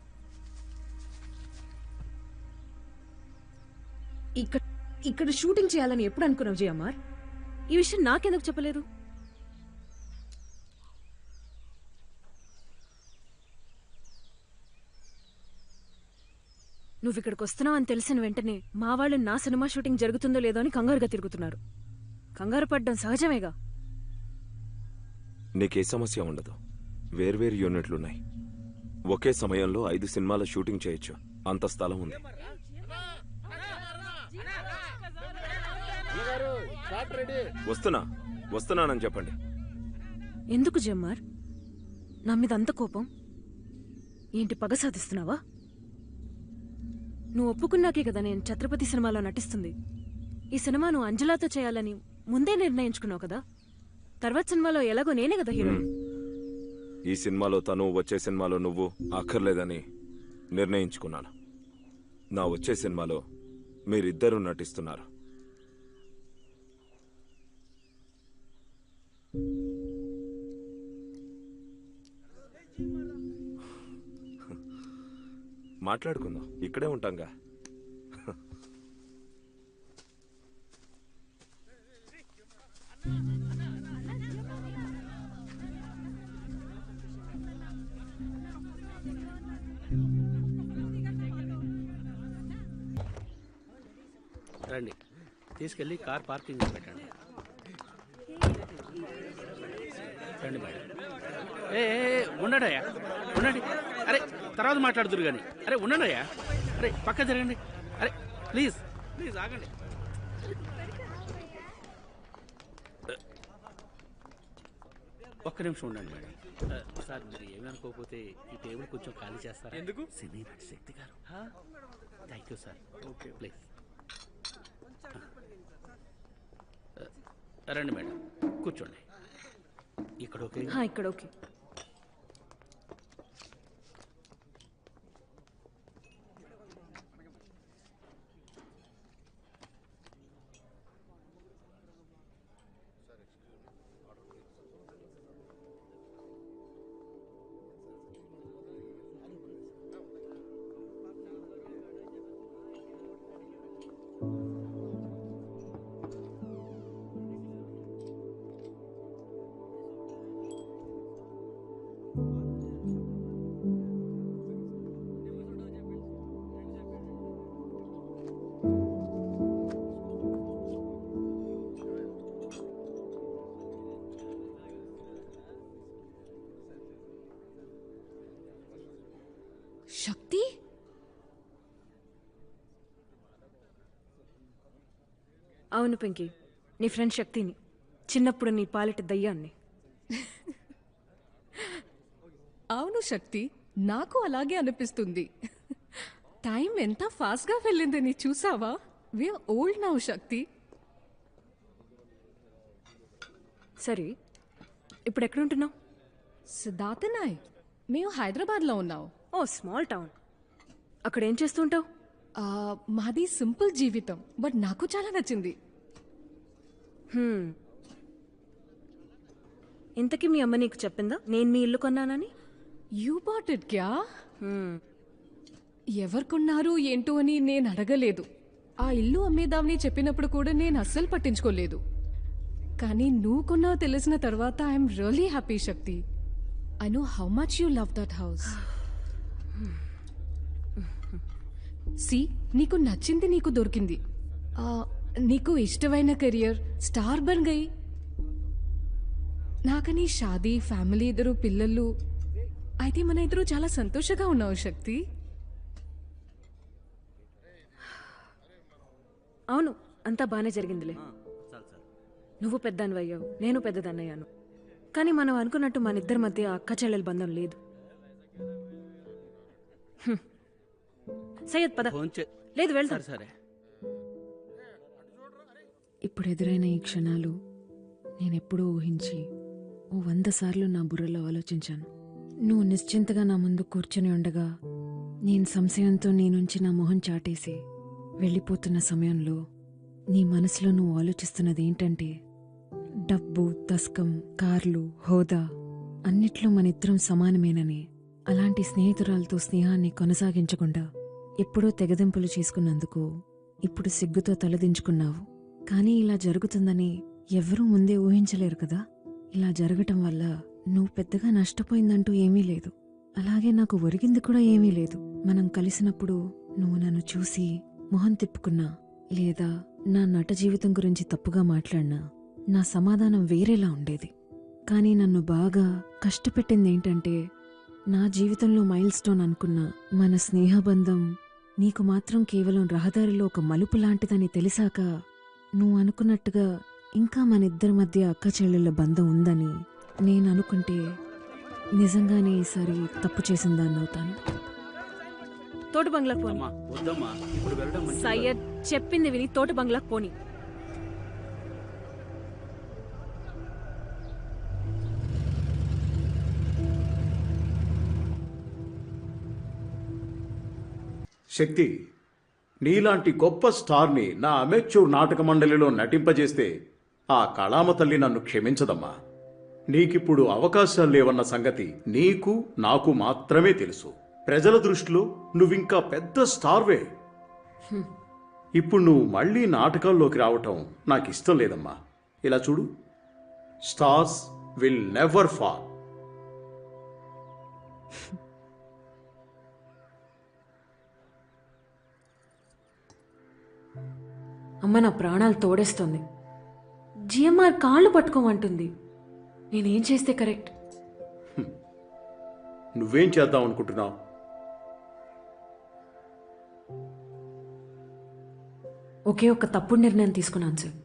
ఇక్కడ షూటింగ్ చేయాలని ఎప్పుడు అనుకున్నావు జిఎంఆర్? ఈ విషయం నాకెందుకు చెప్పలేదు? నువ్వు ఇక్కడికి వస్తున్నావు అని తెలిసిన వెంటనే మా వాళ్ళు నా సినిమా షూటింగ్ జరుగుతుందో లేదో అని కంగారుగా తిరుగుతున్నారు. కంగారు పడ్డం సహజమేగా. నీకే సమస్య ఉండదు. వేర్వేరు యూనిట్లున్నాయి. ఒకే సమయంలో 5 సినిమాల షూటింగ్ చేయొచ్చు. అంత స్థలం ఉంది. వస్తున్నానని చెప్పండి. ఎందుకు జిఎంఆర్ నా మీద అంత కోపం? ఏంటి పగ సాధిస్తున్నావా? నువ్వు ఒప్పుకున్నాకే కదా నేను ఛత్రపతి సినిమాలో నటిస్తుంది. ఈ సినిమా నువ్వు అంజలాతో చేయాలని ముందే నిర్ణయించుకున్నావు కదా. తర్వాత సినిమాలో ఎలాగో నేనే కదా హీరోయిన్. ఈ సినిమాలో తను, వచ్చే సినిమాలో నువ్వు అక్కర్లేదని నిర్ణయించుకున్నాను. నా వచ్చే సినిమాలో మీరిద్దరూ నటిస్తున్నారు. మాట్లాడుకుందాం. ఇక్కడే ఉంటాంగా. రండి, తీసుకెళ్ళి కార్ పార్కింగ్ పెట్టండి. రండి మేడం. ఉండడయ్యా, ఉండండి. అరే తర్వాత మాట్లాడుతురు కానీ. అరే ఉండడయ్యా. అరే పక్క జరగండి. అరే ప్లీజ్ ప్లీజ్ ఆగండి. ఒక్క నిమిషం ఉండండి మేడం. సార్ మీరు ఏమనుకోకపోతే ఈ టేబుల్ కొంచెం ఖాళీ చేస్తారా? ఎందుకు? సినీ నటి శక్తి గారు. Thank you sir. Okay please రండి మేడం, కూర్చోండి. ఇక్కడ ఓకే? ఇక్కడ ఓకే. శక్తి? అవును పింకీ, నీ ఫ్రెండ్ శక్తిని. చిన్నప్పుడు నీ పాలిట దయ్యాన్ని. అవును శక్తి, నాకు అలాగే అనిపిస్తుంది. టైం ఎంత ఫాస్ట్గా వెళ్ళింది నీ చూసావా? వీఆర్ ఓల్డ్ నౌ శక్తి. సరే, ఇప్పుడు ఎక్కడుంటున్నావు? సిద్ధార్థనాయ్, మేము హైదరాబాద్లో ఉన్నాం. ఓ స్మాల్ టౌన్. అక్కడ ఏం చేస్తుంటావు? మాది సింపుల్ జీవితం, బట్ నాకు చాలా నచ్చింది. ఇంతకీ మీ అమ్మ నీకు చెప్పిందా నేను మీ ఇల్లు కొన్నానని? యూ బాట్ ఇట్ క్యా? ఎవరు కొన్నారు ఏంటో అని నేను అడగలేదు. ఆ ఇల్లు అమ్మేదామని చెప్పినప్పుడు కూడా నేను అస్సలు పట్టించుకోలేదు. కానీ నువ్వు కొన్నావు తెలిసిన తర్వాత I'm really happy Shakti. I know how much you love that house. See, నీకు నచ్చింది నీకు దొరికింది. నీకు ఇష్టమైన కెరియర్ స్టార్ బన్ గయి. నాకని షాదీ, ఫ్యామిలీ, 2 పిల్లలు. అయితే మన ఇద్దరు చాలా సంతోషంగా ఉన్నావు శక్తి. అవును, అంతా బాగానే జరిగిందిలే. నువ్వు పెద్దనివయ్యావు, నేను పెద్దదన్నయ్యాను. కానీ మనం అనుకున్నట్టు మన ఇద్దరి మధ్య అక్క చెల్లెల బంధం లేదు. సయ్యద్ పద. లేదు వెళ్తా. సరే. ఇప్పుడు ఎదురైన ఈ క్షణాలు నేనెప్పుడూ ఊహించి 100 సార్లు నా బుర్రలో ఆలోచించాను. నువ్వు నిశ్చింతగా నా ముందు కూర్చొని ఉండగా నేను సంశయంతో నీ నుంచి నా మొహం చాటేసి వెళ్ళిపోతున్న సమయంలో నీ మనసులో నువ్వు ఆలోచిస్తున్నది ఏంటంటే, డబ్బు, దస్కం, కార్లు, హోదా అన్నిట్లో మనిద్దరం సమానమేనని. అలాంటి స్నేహితురాలతో స్నేహాన్ని కొనసాగించకుండా ఎప్పుడో తెగదింపులు చేసుకున్నందుకు ఇప్పుడు సిగ్గుతో తలదించుకున్నావు. కానీ ఇలా జరుగుతుందని ఎవ్వరూ ముందే ఊహించలేరు కదా. ఇలా జరగటం వల్ల నువ్వు పెద్దగా నష్టపోయిందంటూ ఏమీ లేదు, అలాగే నాకు ఒరిగింది కూడా ఏమీ లేదు. మనం కలిసినప్పుడు నువ్వు నన్ను చూసి మొహం తిప్పుకున్నా లేదా నా నట జీవితం గురించి తప్పుగా మాట్లాడినా నా సమాధానం వేరేలా ఉండేది. కానీ నన్ను బాగా కష్టపెట్టింది ఏంటంటే, నా జీవితంలో మైల్ స్టోన్ అనుకున్న మన స్నేహబంధం నీకు మాత్రం కేవలం రహదారిలో ఒక మలుపు లాంటిదని తెలిసాక నువ్వు అనుకున్నట్టుగా ఇంకా మన ఇద్దరి మధ్య అక్క చెల్లెళ్ళ బంధం ఉందని నేను అనుకుంటే నిజంగానే ఈసారి తప్పు చేసిందాన్ని అవుతాను. తోట బంగ్లాకు పోని. సయ్యద్ చెప్పింది విని తోట బంగ్లాకు పోని. శక్తి, నీలాంటి గొప్ప స్టార్ని నా అమెచ్యూర్ నాటక మండలిలో నటింపజేస్తే ఆ కళామ తల్లి నన్ను క్షమించదమ్మా. నీకిప్పుడు అవకాశాలు లేవన్న సంగతి నీకు నాకు మాత్రమే తెలుసు. ప్రజల దృష్టిలో నువ్వింకా పెద్ద స్టార్వే. ఇప్పుడు నువ్వు మళ్ళీ నాటకాల్లోకి రావటం నాకు ఇష్టం లేదమ్మా. ఇలా చూడు, స్టార్స్ విల్ నెవర్ ఫాల్. అమ్మ నా ప్రాణాలు తోడేస్తోంది. జిఎంఆర్ కాళ్ళు పట్టుకోమంటుంది. నేనేం చేస్తే కరెక్ట్? నువ్వేం చేద్దాం అనుకుంటున్నావు? ఒకే ఒక్క తప్పుడు నిర్ణయం తీసుకున్నాను సార్.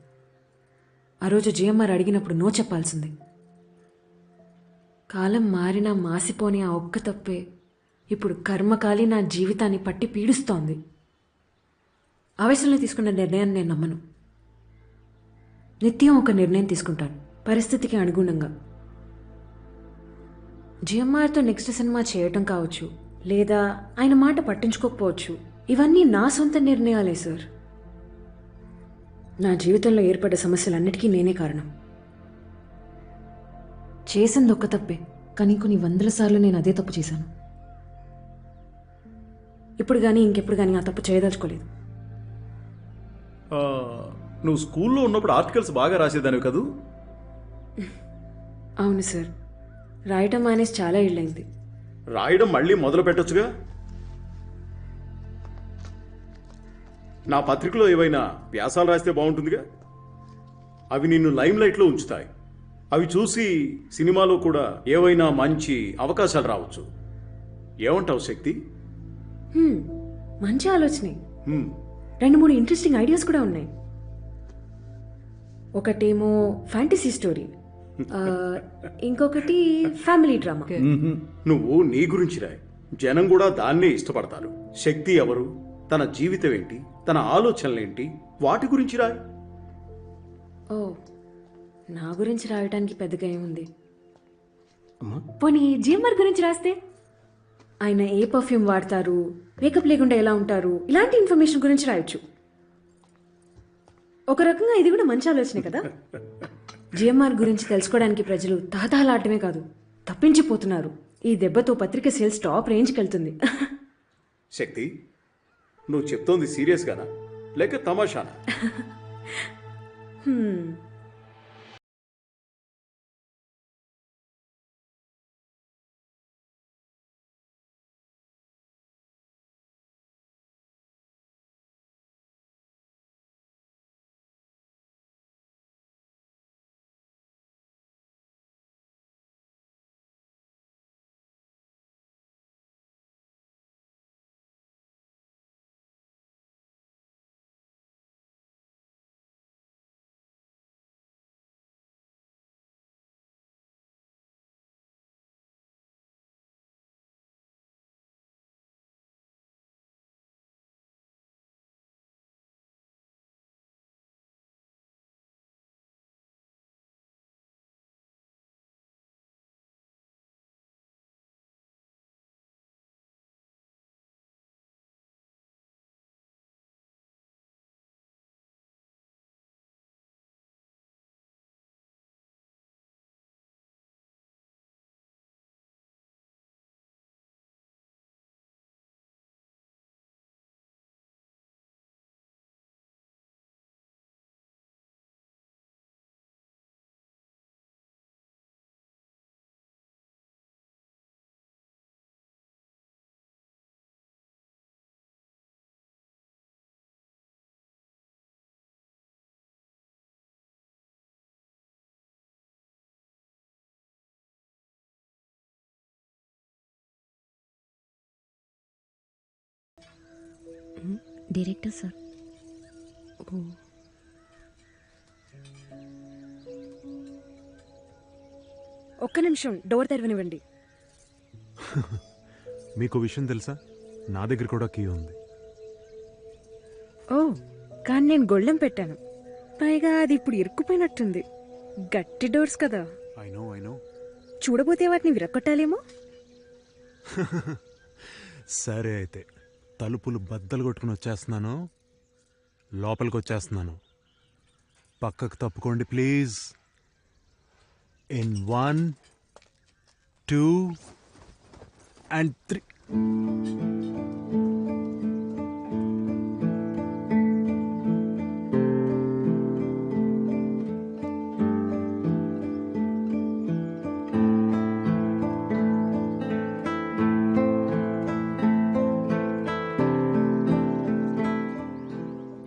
ఆ రోజు జిఎంఆర్ అడిగినప్పుడు నో చెప్పాల్సింది. కాలం మారినా మాసిపోని ఆ ఒక్క తప్పే ఇప్పుడు కర్మకాలి నా జీవితాన్ని పట్టి పీడిస్తోంది. ఆవేశంలో తీసుకున్న నిర్ణయాన్ని నేను నమ్మను. నిత్యం ఒక నిర్ణయం తీసుకుంటాను, పరిస్థితికి అనుగుణంగా. జిఎంఆర్తో నెక్స్ట్ సినిమా చేయటం కావచ్చు, లేదా ఆయన మాట పట్టించుకోకపోవచ్చు. ఇవన్నీ నా సొంత నిర్ణయాలే సార్. నా జీవితంలో ఏర్పడ్డ సమస్యలన్నిటికీ నేనే కారణం. చేసింది ఒక్క తప్పే, కానీ కొన్ని 100 సార్లు నేను అదే తప్పు చేశాను. ఇప్పుడు కానీ ఇంకెప్పుడు కానీ ఆ తప్పు చేయదలుచుకోలేదు. నువ్వు స్కూల్లో ఉన్నప్పుడు ఆర్టికల్స్ బాగా రాసేదానివి కదూ? అవును సార్, రాయటం మానేసి చాలా ఏళ్ళైంది. రాయడం మళ్ళీ మొదలు పెట్టొచ్చుగా. నా పత్రికలో ఏవైనా వ్యాసాలు రాస్తే బాగుంటుందిగా. అవి నిన్ను లైమ్ లైట్లో ఉంచుతాయి. అవి చూసి సినిమాలో కూడా ఏవైనా మంచి అవకాశాలు రావచ్చు. ఏమంటావు శక్తి? మంచి ఆలోచనే. హ్మ్. 2-3 ఇంట్రెస్టింగ్ ఐడియాస్ కూడా ఉన్నాయి. ఒకటేమో ఫ్యాంటసీ స్టోరీ, ఇంకొకటి ఫ్యామిలీ డ్రామా. నువ్వు నీ గురించి రాయి, జనం కూడా దాన్నే ఇష్టపడతారు. శక్తి ఎవరు, తన జీవితం ఏంటి, తన ఆలోచనలేంటి, వాటి గురించి రాయి. ఓ, నా గురించి రాయడానికి పెద్దగా ఏముంది. పోనీ జిఎంఆర్ గురించి రాస్తే ఆయన ఏ పర్ఫ్యూమ్ వాడతారు, మేకప్ లేకుండా ఎలా ఉంటారు, ఇలాంటి ఇన్ఫర్మేషన్ గురించి రాయొచ్చు. ఒక రకంగా ఇది కూడా మంచి ఆలోచనే కదా. జిఎంఆర్ గురించి తెలుసుకోవడానికి ప్రజలు తాతాలాడటమే కాదు, తప్పించిపోతున్నారు. ఈ దెబ్బతో పత్రిక సేల్స్ టాప్ రేంజ్కి వెళ్తుంది. శక్తి, నువ్వు చెప్తోంది సీరియస్ గానా లేక తమాషానా? Director sir. ఒక్క నిమిషం, డోర్ తెరవనివ్వండి. మీకు విషయం తెలుసా, నా దగ్గర కూడా కీ ఉంది. ఓ, కానీ నేను గొళ్ళెం పెట్టాను. పైగా అది ఇప్పుడు ఇరుక్కుపోయినట్టుంది. గట్టి డోర్స్ కదా. I know. చూడబోతే వాటిని విరగొట్టాలేమో. సరే అయితే, తలుపులు బద్దలు కొట్టుకుని వచ్చేస్తున్నాను, లోపలికి వచ్చేస్తున్నాను. పక్కకు తప్పుకోండి ప్లీజ్. In 1, 2 and 3.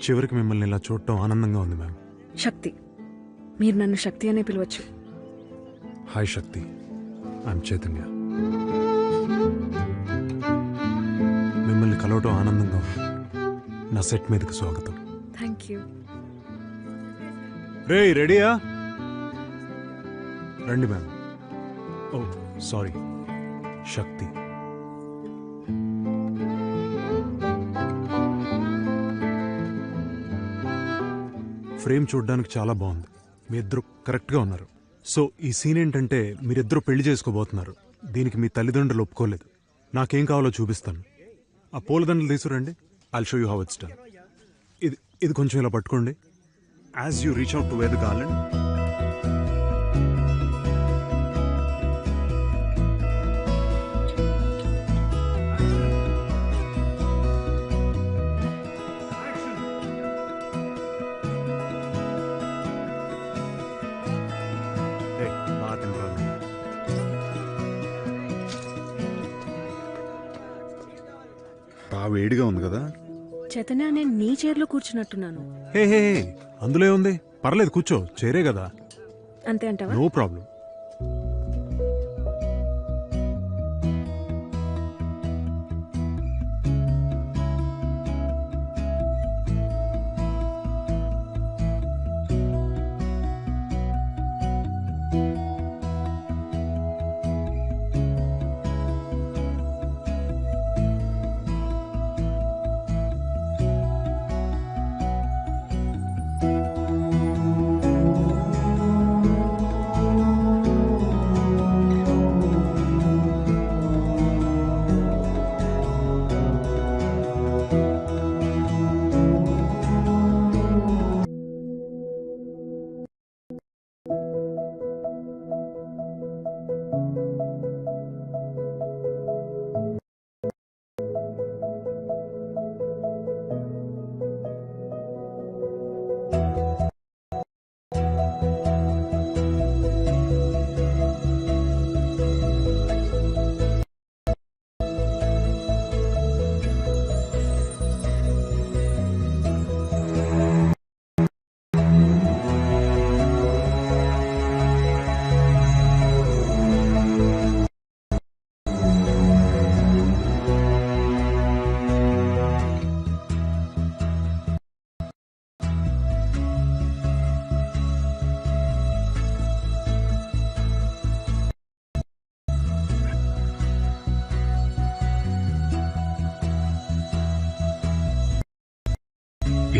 చివరికి మిమ్మల్ని ఇలా చూడటం ఆనందంగా ఉంది మ్యామ్. శక్తి, మీరు నన్ను శక్తి అనే పిలవచ్చు. Hi Shakti, I'm Chaitanya. మిమ్మల్ని కలవటం ఆనందంగా ఉంది. నా సెట్ మీదకి స్వాగతం. Thank you. రే, రెడీయా? రండి మ్యామ్. ఓ సారీ, శక్తి. ఫ్రేమ్ చూడడానికి చాలా బాగుంది. మీ ఇద్దరు కరెక్ట్గా ఉన్నారు. సో ఈ సీన్ ఏంటంటే, మీరిద్దరూ పెళ్లి చేసుకోబోతున్నారు. దీనికి మీ తల్లిదండ్రులు ఒప్పుకోలేదు. నాకేం కావాలో చూపిస్తాను. ఆ పూలదండలు తీసుకురండి. I'll show you how it's done. ఇది కొంచెం ఇలా పట్టుకోండి. As you reach out to wear the garland, వేడిగా ఉంది కదా. చైతన్య, నేను నీ చైర్లో కూర్చున్నట్టున్నాను. హే హే, అందులో ఉంది, పర్లేదు కూర్చో, చేరే కదా. అంతే అంటావా? No problem.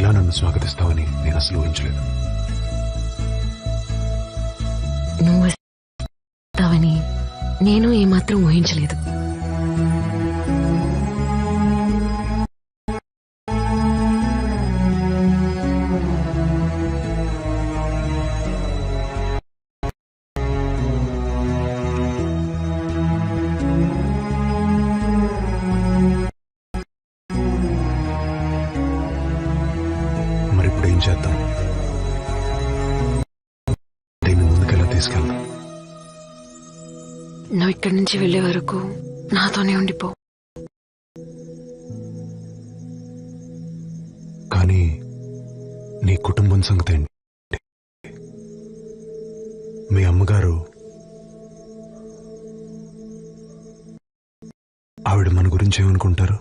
ఇలా నన్ను స్వాగతిస్తావని నేను అసలు ఊహించలేదు. నువ్వు వస్తావని నేను ఏమాత్రం ఊహించలేదు. మరిప్పుడు ఏం చేద్దాం? దీన్ని ముందుకెలా తీసుకెళ్దాం? నువ్వు ఇక్కడి నుంచి వెళ్లే వరకు నాతోనే ఉండిపో. కానీ నీ కుటుంబం సంగతి ఏంటి? మీ అమ్మగారు, ఆవిడ మన గురించి ఏమనుకుంటారు?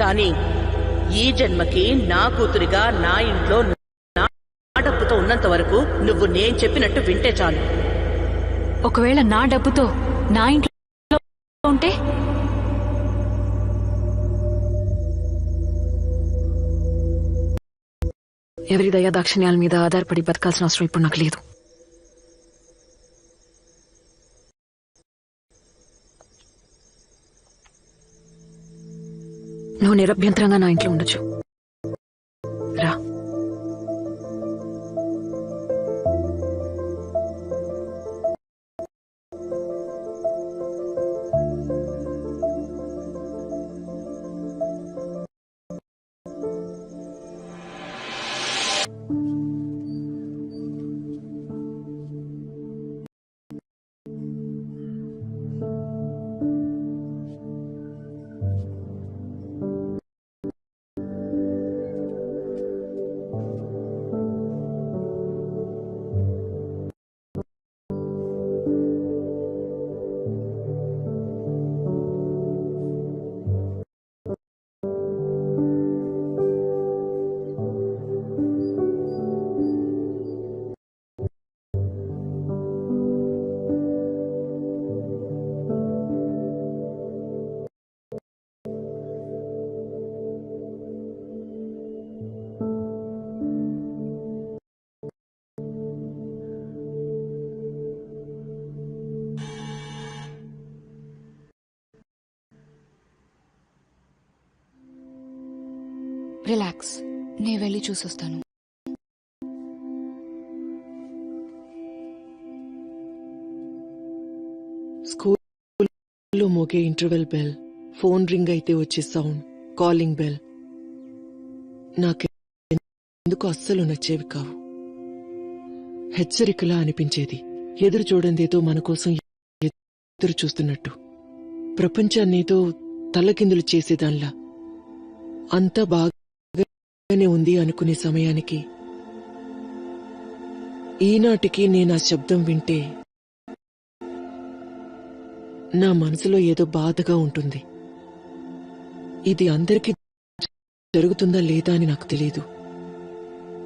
కానీ ఈ జన్మకి నా కూతురిగా నా ఇంట్లో నా డబ్బుతో ఉన్నంత వరకు నువ్వు నేను చెప్పినట్టు వింటే చాలు. ఒకవేళ నా డబ్బుతో నా ఇంట్లో ఉంటే ఎవరి దయా దాక్షిణ్యాల మీద ఆధారపడి బతకాల్సిన అవసరం ఇప్పుడు నాకు లేదు. నువ్వు నిరభ్యంతరంగా నా ఇంట్లో ఉండొచ్చు. రా. రిలాక్స్, నేను వెళ్ళి చూసొస్తాను. స్కూల్లో మోగే ఇంటర్వెల్ బెల్, ఫోన్ రింగ్ అయితే వచ్చే సౌండ్, కాలింగ్ బెల్ నాకెందుకు అస్సలు నచ్చేవి కావు. హెచ్చరికలా అనిపించేది. ఎదురు చూడందేదో మన కోసం ఎదురు చూస్తున్నట్టు, ప్రపంచాన్నేదో తల్లకిందులు చేసేదాన్లా. అంతా బాగానే ఉంది అనుకునే సమయానికి ఈనాటికి నేను ఆ శబ్దం వింటే నా మనసులో ఏదో బాధగా ఉంటుంది. ఇది అందరికీ జరుగుతుందా లేదా అని నాకు తెలియదు.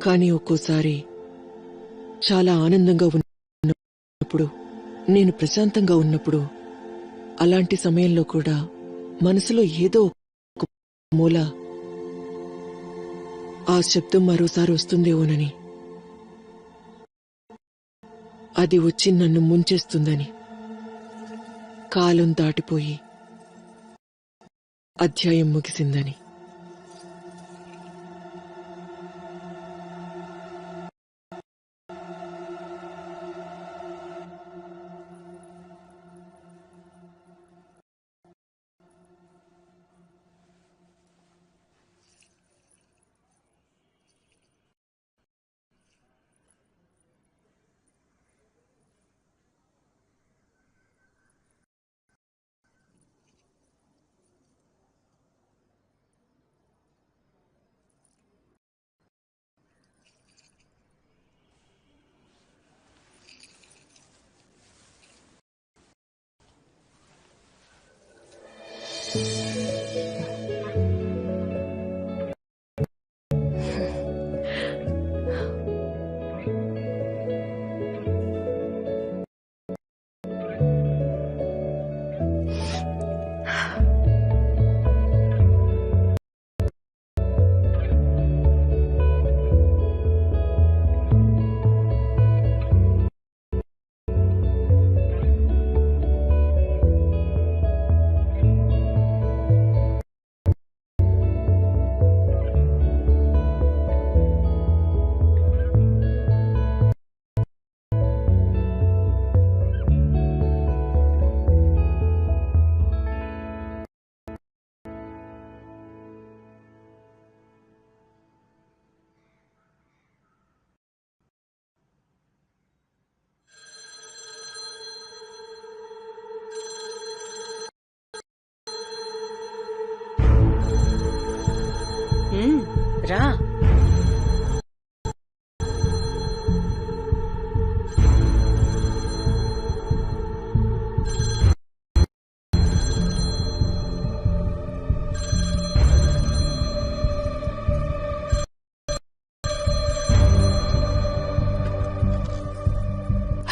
కానీ ఒక్కోసారి చాలా ఆనందంగా ఉన్నప్పుడు, నేను ప్రశాంతంగా ఉన్నప్పుడు, అలాంటి సమయంలో కూడా మనసులో ఏదో ఒక మూల ఆ శబ్దం మరోసారి వస్తుందేమోనని, అది వచ్చి నన్ను ముంచేస్తుందని. కాలం దాటిపోయి అధ్యాయం ముగిసిందని. రా.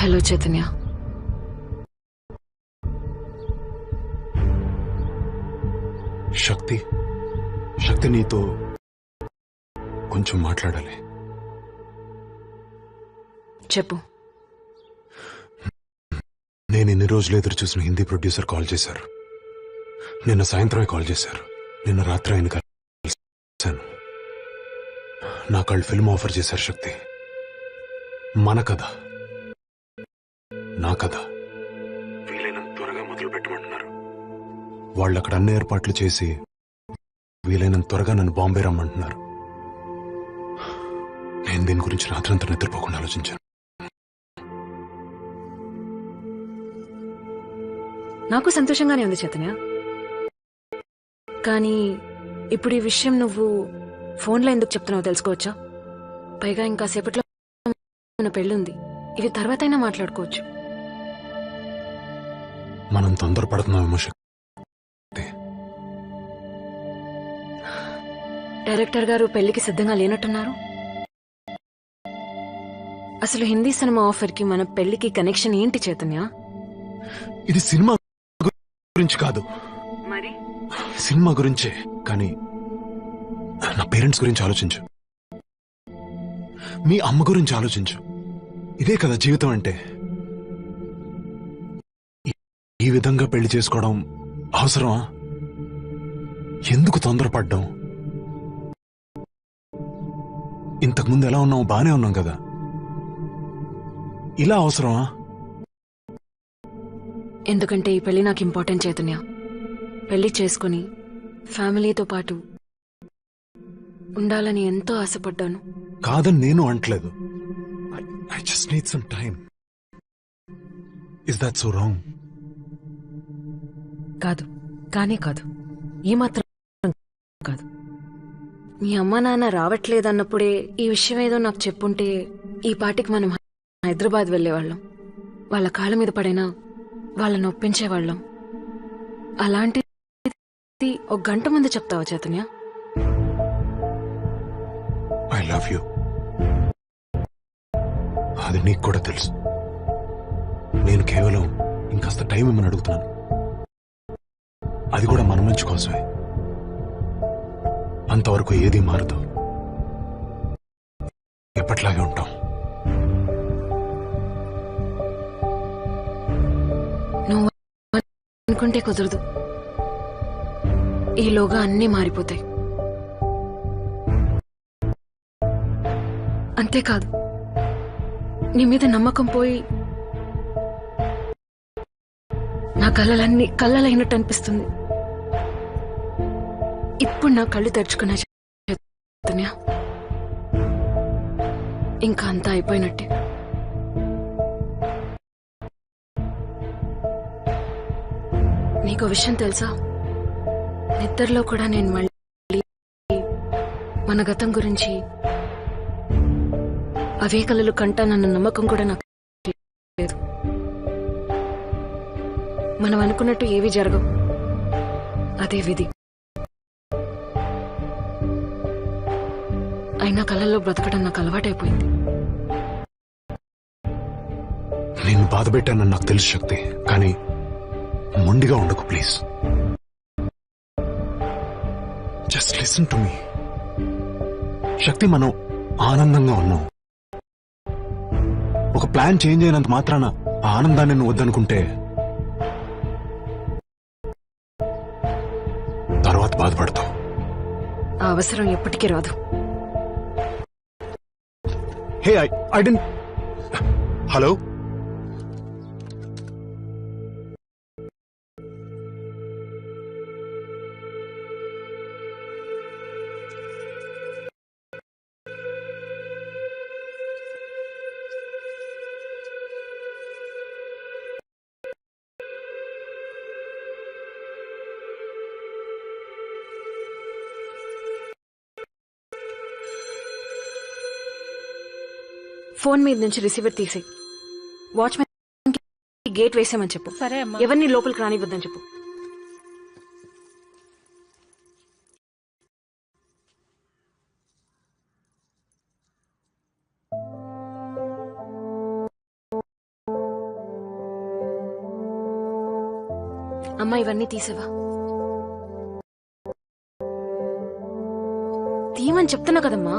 హలో చైతన్య. శక్తి నీతో కొంచెం మాట్లాడాలి. చెప్పు. నేను ఇన్ని రోజులు ఎదురు చూసిన హిందీ ప్రొడ్యూసర్ కాల్ చేశారు. నిన్న సాయంత్రమే కాల్ చేశారు. నిన్న రాత్రి ఆయన కలిశాను. నాకు వాళ్ళు ఫిల్మ్ ఆఫర్ చేశారు. శక్తి, మన కథ, నా కథ వీలైనంత త్వరగా మొదలు పెట్టమంటున్నారు. వాళ్ళు అక్కడ అన్ని ఏర్పాట్లు చేసి వీలైనంత త్వరగా నన్ను బాంబే రమ్మంటున్నారు. నేను దీని గురించి రాత్రంతా నిద్రపోకుండా ఆలోచించాను. నాకు సంతోషంగానే ఉంది చైతన్య, కానీ ఇప్పుడు ఈ విషయం నువ్వు ఫోన్లో ఎందుకు చెప్తున్నావో తెలుసుకోవచ్చా? పైగా ఇంకా సేపట్లో మన పెళ్ళుంది. ఇవి తర్వాత అయినా మాట్లాడుకోవచ్చు. మనం తొందరపడుతున్నామేమో శక్తి. డైరెక్టర్ గారు పెళ్లికి సిద్ధంగా లేనట్టున్నారు. అసలు హిందీ సినిమా ఆఫర్ కి మన పెళ్లికి కనెక్షన్ ఏంటి చైతన్య? ఇది సినిమా గురించి కాదు, మరి సినిమా గురించే. కానీ నా పేరెంట్స్ గురించి ఆలోచించు, మీ అమ్మ గురించి ఆలోచించు. ఇదే కదా జీవితం అంటే. ఈ విధంగా పెళ్లి చేసుకోవడం అవసరమా? ఎందుకు తొందరపడ్డాం? ఇంతకుముందు ఎలా ఉన్నాం? బానే ఉన్నాం కదా. ఇలా అవసరమా? ఎందుకంటే ఈ పెళ్లి నాకు ఇంపార్టెంట్ చైతన్య. పెళ్లి చేసుకుని ఫ్యామిలీతో పాటు ఉండాలని ఎంతో ఆశపడ్డాను. కాదని నేను అంటలేదు. I just need some time. Is that so wrong? కాదు, కానే కాదు, ఏమాత్రం కాదు. మీ అమ్మా నాన్న రావట్లేదన్నప్పుడే ఈ విషయం ఏదో నాకు చెప్పుంటే ఈ పాటికి మనం హైదరాబాద్ వెళ్ళేవాళ్ళం. వాళ్ళ కాళ్ళ మీద పడైనా వాళ్ళని ఒప్పించేవాళ్ళం. అలాంటిది ఒక గంట ముందు చెప్తావా చైతన్య? I love you. అది నీకు కూడా తెలుసు. నేను కేవలం ఇంకాస్త టైం ఇమ్మని అడుగుతున్నాను. అది కూడా మన మంచి కోసమే. అంతవరకు ఏది మారదు. ఎప్పట్లాగే ఉంటాం. నువ్వు అనుకుంటే కుదరదు. ఈలోగా అన్నీ మారిపోతాయి. అంతేకాదు, నీ మీద నమ్మకం పోయి నా కళ్ళలన్నీ కళ్ళలైనట్టు అనిపిస్తుంది. ఇప్పుడు నా కళ్ళు తెరుచుకున్నా చైతన్య. ఇంకా అంతా అయిపోయినట్టే. నీకో విషయం తెలుసా? నిద్రలో కూడా నేను మళ్ళీ మన గతం గురించి అవే కలలు కంటానన్న నమ్మకం కూడా నాకు లేదు. మనం అనుకున్నట్టు ఏవి జరగవు. అదే విధి. అయినా కళల్లో బ్రతకడం నాకు అలవాటైపోయింది. నేను బాధ పెట్టానని నాకు తెలుసు శక్తి, కానీ మొండిగా ఉండకు please. Just listen to me శక్తి. మనం ఆనందంగా ఉన్నాం. ఒక ప్లాన్ చేంజ్ అయినంత మాత్రాన ఆ ఆనందాన్ని నువ్వు వద్దనుకుంటే తర్వాత బాధపడతావు. ఆ అవసరం ఎప్పటికీ రాదు. హే, ఐ డెంట్. హలో, ఫోన్ మీద నుంచి రిసీవర్ తీసి వాచ్మెన్ గేట్ వేసామని చెప్పు. సరే అమ్మా. ఎవరిని లోపలికి రానివ్వద్దని చెప్పు. అమ్మా ఇవన్నీ తీసేవా? తీయమని చెప్తున్నా కదమ్మా.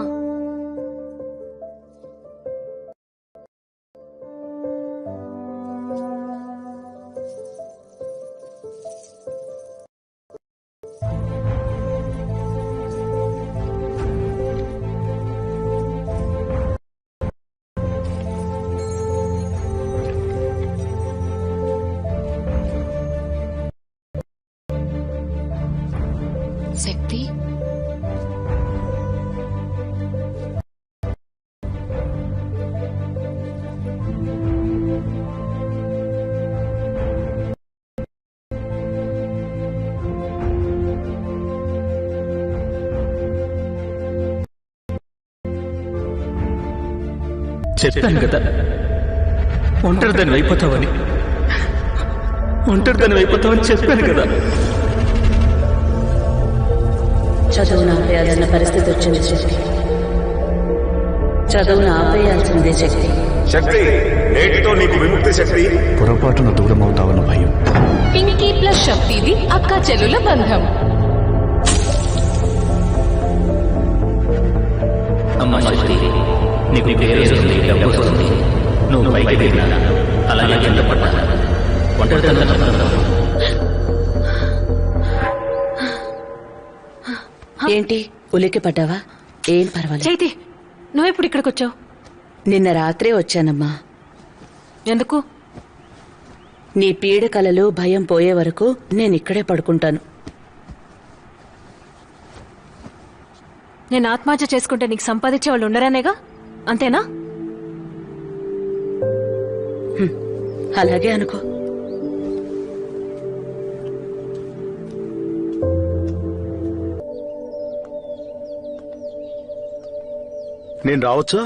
శక్తి చెప్పాను కదా ఒంటరిదాన్ని అయిపోతావని. ఒంటరిదాన్ని అయిపోతావని చెప్పాను కదా. చదువును ఆపేయాల్సిన పరిస్థితి వచ్చింది శక్తి. చదువును ఆపేయాల్సిందే శక్తి. శక్తి, నేటితో నీకు విముక్తి శక్తి. పొరపాటున దూరం అవుతావన్న భయం. పింకీ ప్లస్ శక్తిది అక్క చెల్లుల బంధం. అమ్మ శక్తి, నీకు పేరు వస్తుంది, డబ్బు వస్తుంది. నువ్వు పైకి దిగినా అలాగే కింద పడ్డా ఒంటరితనం. ఏంటి ఉలికి పడ్డావా? ఏం పర్వాలేదు. చైతి, నువ్వెప్పుడు ఇక్కడికి వచ్చావు? నిన్న రాత్రే వచ్చానమ్మా. ఎందుకు? నీ పీడకలలు భయం పోయే వరకు నేనిక్కడే పడుకుంటాను. నేను ఆత్మహత్య చేసుకుంటే నీకు సంపాదించే వాళ్ళు ఉండరానేగా, అంతేనా? అలాగే అనుకో. నేను రావచ్చా?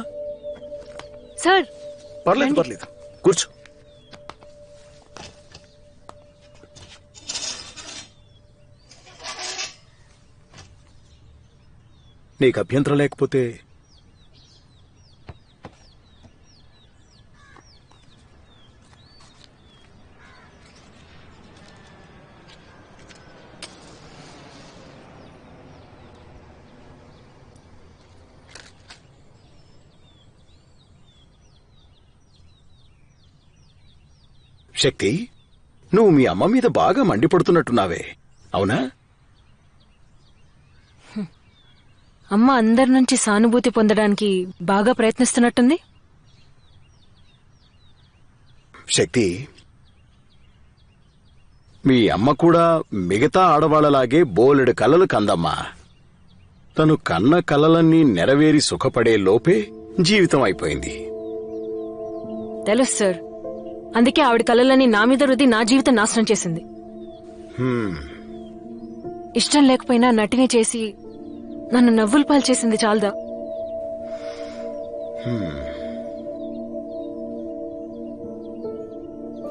సార్ పర్లేదు పర్లేదు, కూర్చో. నీకు అభ్యంతరం లేకపోతే శక్తి, నువ్వు మీ అమ్మ మీద బాగా మండిపడుతున్నట్టున్నావే, అవునా? అమ్మ అందరి నుంచి సానుభూతి పొందడానికి బాగా ప్రయత్నిస్తున్నట్టుంది. శక్తి, మీ అమ్మ కూడా మిగతా ఆడవాళ్లలాగే బోలెడు కలలు కందమ్మా. తను కన్న కలలన్నీ నెరవేరి సుఖపడే లోపే జీవితం అయిపోయింది. తెలుసు సార్, అందుకే ఆవిడ కలలని నా మీద రుద్ది నా జీవితం నాశనం చేసింది. ఇష్టం లేకపోయినా నటిని చేసి నన్ను నవ్వులు పాలు చేసింది చాలదా?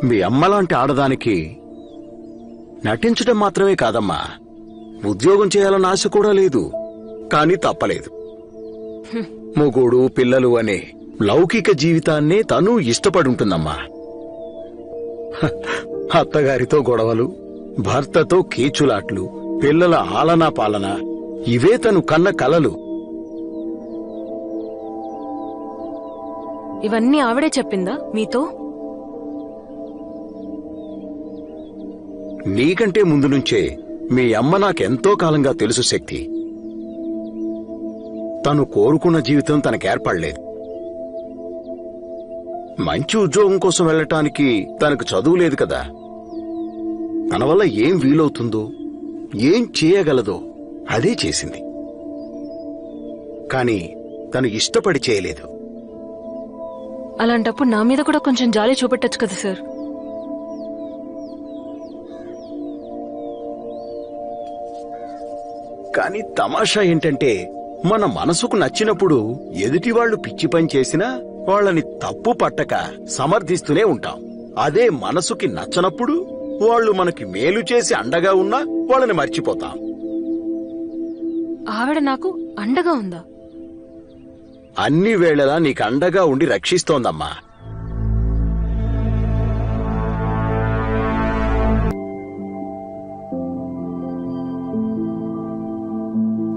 మీ అమ్మలాంటి ఆడదానికి నటించడం మాత్రమే కాదమ్మా, ఉద్యోగం చేయాలన్న ఆశ కూడా లేదు. కాని తప్పలేదు. మొగుడు పిల్లలు అనే లౌకిక జీవితాన్నే తను ఇష్టపడుంటుందమ్మా. అత్తగారితో గొడవలు, భర్తతో కీచులాట్లు, పిల్లల ఆలనా పాలన, ఇవే తను కన్న కలలు. ఇవన్నీ ఆవిడే చెప్పిందా మీతో? నీకంటే ముందు నుంచే మీ అమ్మ నాకెంతో కాలంగా తెలుసు శక్తి. తను కోరుకున్న జీవితం తనకేర్పడలేదు. మంచి ఉద్యోగం కోసం వెళ్లటానికి తనకు చదువు లేదు కదా. తన వల్ల ఏం వీలవుతుందో, ఏం చేయగలదో అదే చేసింది. కాని తను ఇష్టపడి చేయలేదు. అలాంటప్పుడు నా మీద కూడా కొంచెం జాలి చూపెట్టచ్చు కదా సార్. కాని తమాషా ఏంటంటే, మన మనసుకు నచ్చినప్పుడు ఎదుటివాళ్లు పిచ్చి పని చేసినా వాళ్ళని తప్పు పట్టక సమర్థిస్తూనే ఉంటాం. అదే మనసుకి నచ్చనప్పుడు వాళ్ళు మనకి మేలు చేసి అండగా ఉన్నా వాళ్ళని మర్చిపోతాం. ఆవిడ నాకు అండగా ఉందా? అన్ని వేళలా నీకు అండగా ఉండి రక్షిస్తోందమ్మా.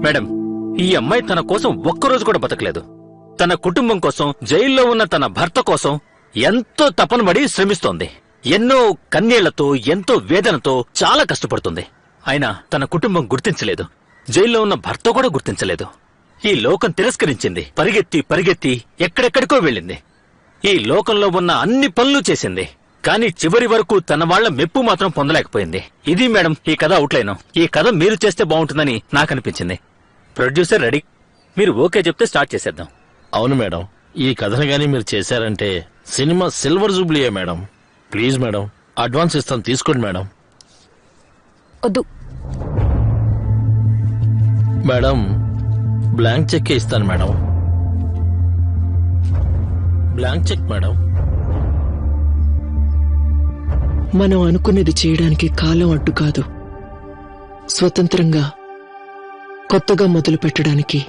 మేడం, ఈ అమ్మాయి తన కోసం ఒక్కరోజు కూడా బతకలేదు. తన కుటుంబం కోసం, జైల్లో ఉన్న తన భర్త కోసం ఎంతో తపనబడి శ్రమిస్తోంది. ఎన్నో కన్నీళ్లతో, ఎంతో వేదనతో చాలా కష్టపడుతుంది. అయినా తన కుటుంబం గుర్తించలేదు. జైల్లో ఉన్న భర్త కూడా గుర్తించలేదు. ఈ లోకం తిరస్కరించింది. పరిగెత్తి పరిగెత్తి ఎక్కడెక్కడికో వెళ్ళింది. ఈ లోకంలో ఉన్న అన్ని పనులు చేసింది. కానీ చివరి వరకు తన వాళ్ల మెప్పు మాత్రం పొందలేకపోయింది. ఇది మేడం ఈ కథ అవుట్లైన్. ఈ కథ మీరు చేస్తే బాగుంటుందని నాకు అనిపించింది. ప్రొడ్యూసర్ రెడీ, మీరు ఓకే చెప్తే స్టార్ట్ చేసేద్దాం. అవును మేడం, ఈ కథను గానీ మీరు చేశారంటే సినిమా సిల్వర్ జూబ్లీయే మేడం. ప్లీజ్ మేడం, అడ్వాన్స్ ఇస్తాను, తీసుకోండి మేడం. వద్దు మేడం, బ్లాంక్ చెక్ ఇస్తాను మేడం. Blank cheque madam. మనం అనుకున్నది చేయడానికి కాలం అడ్డు కాదు. స్వతంత్రంగా కొత్తగా మొదలు పెట్టడానికి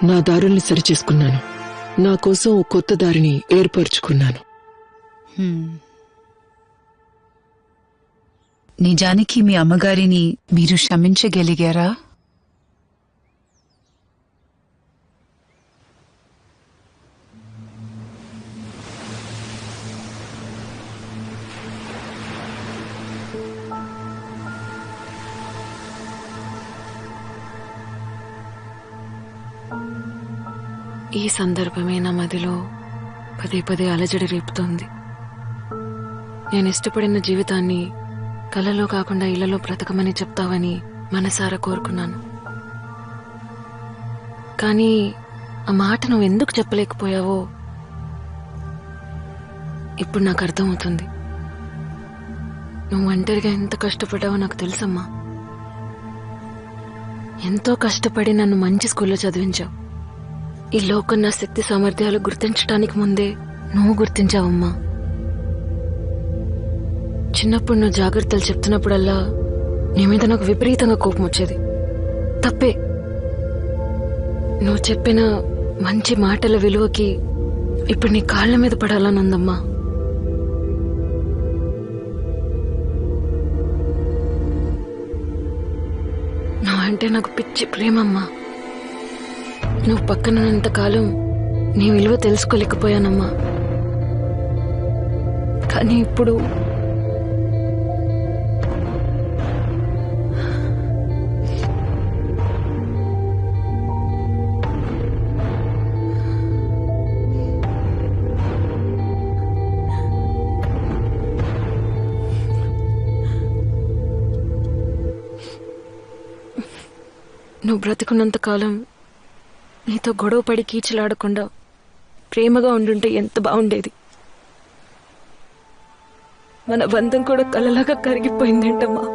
నా దారుల్ని సరిచేసుకున్నాను. నా కోసం ఓ కొత్త దారిని ఏర్పరచుకున్నాను. నిజానికి మీ అమ్మగారిని మీరు క్షమించగలిగారా? ఈ సందర్భమే నా మదిలో పదే పదే అలజడి రేపుతోంది. నేను ఇష్టపడిన జీవితాన్ని కలలో కాకుండా ఇళ్లలో బ్రతకమని చెప్తావని మనసారా కోరుకున్నాను. కానీ ఆ మాట నువ్వు ఎందుకు చెప్పలేకపోయావో ఇప్పుడు నాకు అర్థమవుతుంది. నువ్వు ఒంటరిగా ఎంత కష్టపడ్డావో నాకు తెలుసమ్మా. ఎంతో కష్టపడి నన్ను మంచి స్కూల్లో చదివించావు. ఈ లోకం నా శక్తి సామర్థ్యాలు గుర్తించడానికి ముందే నువ్వు గుర్తించావమ్మా. చిన్నప్పుడు నువ్వు జాగ్రత్తలు చెప్తున్నప్పుడల్లా నీ మీద నాకు విపరీతంగా కోపం వచ్చేది. తప్పే. నువ్వు చెప్పిన మంచి మాటల విలువకి ఇప్పుడు నీ కాళ్ళ మీద పడాలని ఉందమ్మా. నువ్వంటే నాకు పిచ్చి ప్రేమమ్మా. నువ్వు పక్కనున్నంతకాలం నీ విలువ తెలుసుకోలేకపోయానమ్మా. కానీ ఇప్పుడు నువ్వు బ్రతికున్నంతకాలం నీతో గొడవ పడి కీచులాడకుండా ప్రేమగా ఉండుంటే ఎంత బాగుండేది. మన బంధం కూడా కలలాగా కరిగిపోయిందేంటమ్మా.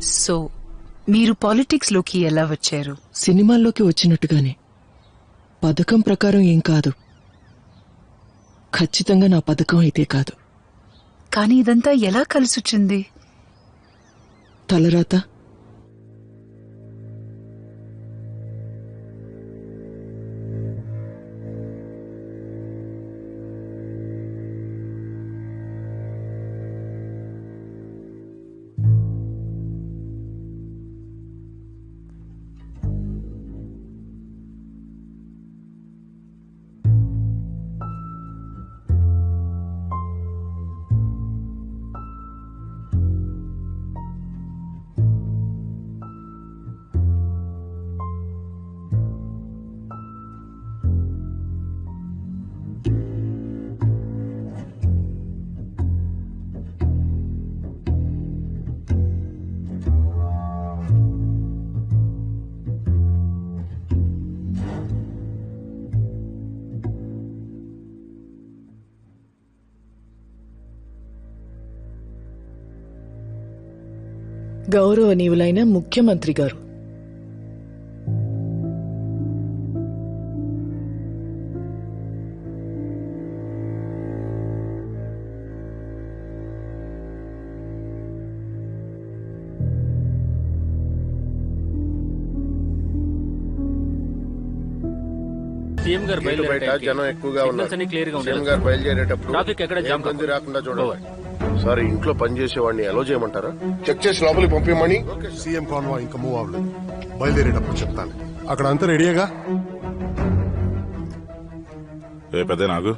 సో మీరు పాలిటిక్స్ లోకి ఎలా వచ్చారు? సినిమాల్లోకి వచ్చినట్టుగానే. పథకం ప్రకారం ఏం కాదు. ఖచ్చితంగా నా పథకం అయితే కాదు. కానీ ఇదంతా ఎలా కలిసొచ్చింది? తలరాత. గౌరవనీయులైన ముఖ్యమంత్రి గారు, సీఎం గారు జనం ఎక్కువగా ఉన్నారు. క్లియర్ గా సీఎం గారు బయలుదేరేటప్పుడు ట్రాఫిక్ ఎక్కడ జామ్ ఇబ్బంది రాకుండా చూడాలి. సార్, ఇంట్లో పనిచేసేవాడిని అలో చేయమంటారా? చెక్ చేసి లోపలికి పంపించమని. సీఎం కాన్వాయ్ ఇంకా మూవ్ అవ్వలేదు. బయలుదేరేటప్పుడు చెప్తాను. అక్కడ అంతా రెడీగా. ఏ పెద్ద నాకు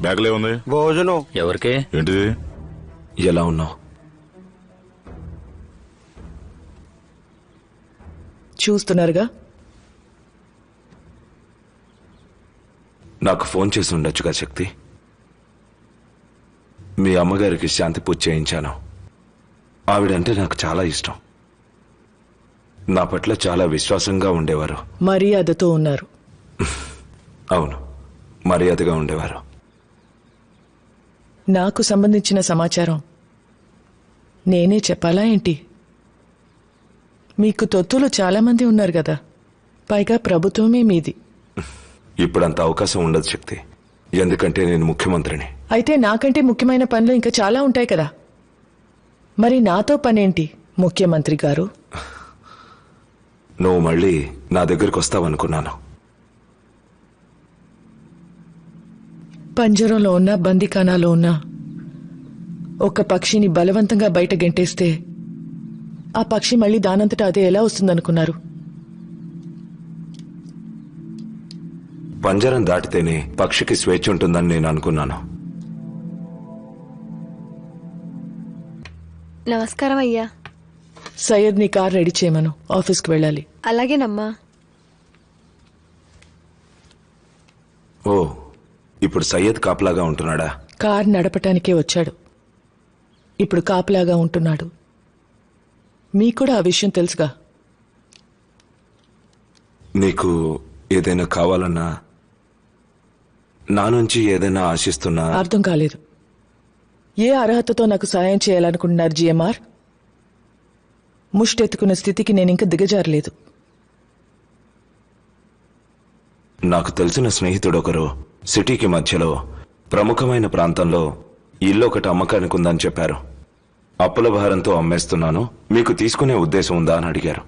బ్యాగ్లే ఉంది. భోజనం ఎవరికి? ఏంటిది? ఎలా ఉన్నావు? చూస్తున్నారుగా. నాకు ఫోన్ చేసి ఉండొచ్చుగా శక్తి. మీ అమ్మగారికి శాంతి పూజ చేయించాను. ఆవిడంటే నాకు చాలా ఇష్టం. నా పట్ల చాలా విశ్వాసంగా ఉండేవారు. మర్యాదతో ఉన్నారు. అవును, మర్యాదగా ఉండేవారు. నాకు సంబంధించిన సమాచారం నేనే చెప్పాలా ఏంటి? మీకు తొత్తులు చాలా మంది ఉన్నారు కదా, పైగా ప్రభుత్వమే మీది. ఇప్పుడంత అవకాశం ఉండదు శక్తి, ఎందుకంటే నేను ముఖ్యమంత్రిని. అయితే నాకంటే ముఖ్యమైన పనులు ఇంకా చాలా ఉంటాయి కదా. మరి నాతో పనేంటి ముఖ్యమంత్రి గారు? నువ్వు మళ్ళీ నా దగ్గరికి వస్తావనుకున్నాను. పంజరంలో ఉన్న బందీఖానాలో ఉన్న ఒక పక్షిని బలవంతంగా బయట గెంటేస్తే ఆ పక్షి మళ్ళీ దానంతటా అదే ఎలా వస్తుందనుకున్నారు? పంజరం దాటితేనే పక్షికి స్వేచ్ఛ ఉంటుందని నేను అనుకున్నాను. నమస్కారం అయ్యా. సయ్యద్ నీ కార్ రెడీ చేయమను, ఆఫీస్కి వెళ్ళాలి. అలాగేనమ్మా. ఓ, ఇప్పుడు సయ్యద్ కాపలాగా ఉంటున్నాడా? కార్ నడపటానికే వచ్చాడు, ఇప్పుడు కాపలాగా ఉంటున్నాడు. మీకు కూడా ఆ విషయం తెలుసుగా. నీకు ఏదైనా కావాలన్నా, నా నుంచి ఏదైనా ఆశిస్తున్నా? అర్థం కాలేదు. ఏ అర్హతతో నాకు సాయం చేయాలనుకుంటున్నారు జిఎంఆర్? ముష్టెత్తుకున్న స్థితికి నేనింక దిగజారలేదు. నాకు తెలిసిన స్నేహితుడొకరు సిటీకి మధ్యలో ప్రముఖమైన ప్రాంతంలో ఇల్లు ఒకటి అమ్మకానికి ఉందని చెప్పారు. అప్పుల భారంతో అమ్మేస్తున్నాను, మీకు తీసుకునే ఉద్దేశం ఉందా అని అడిగారు.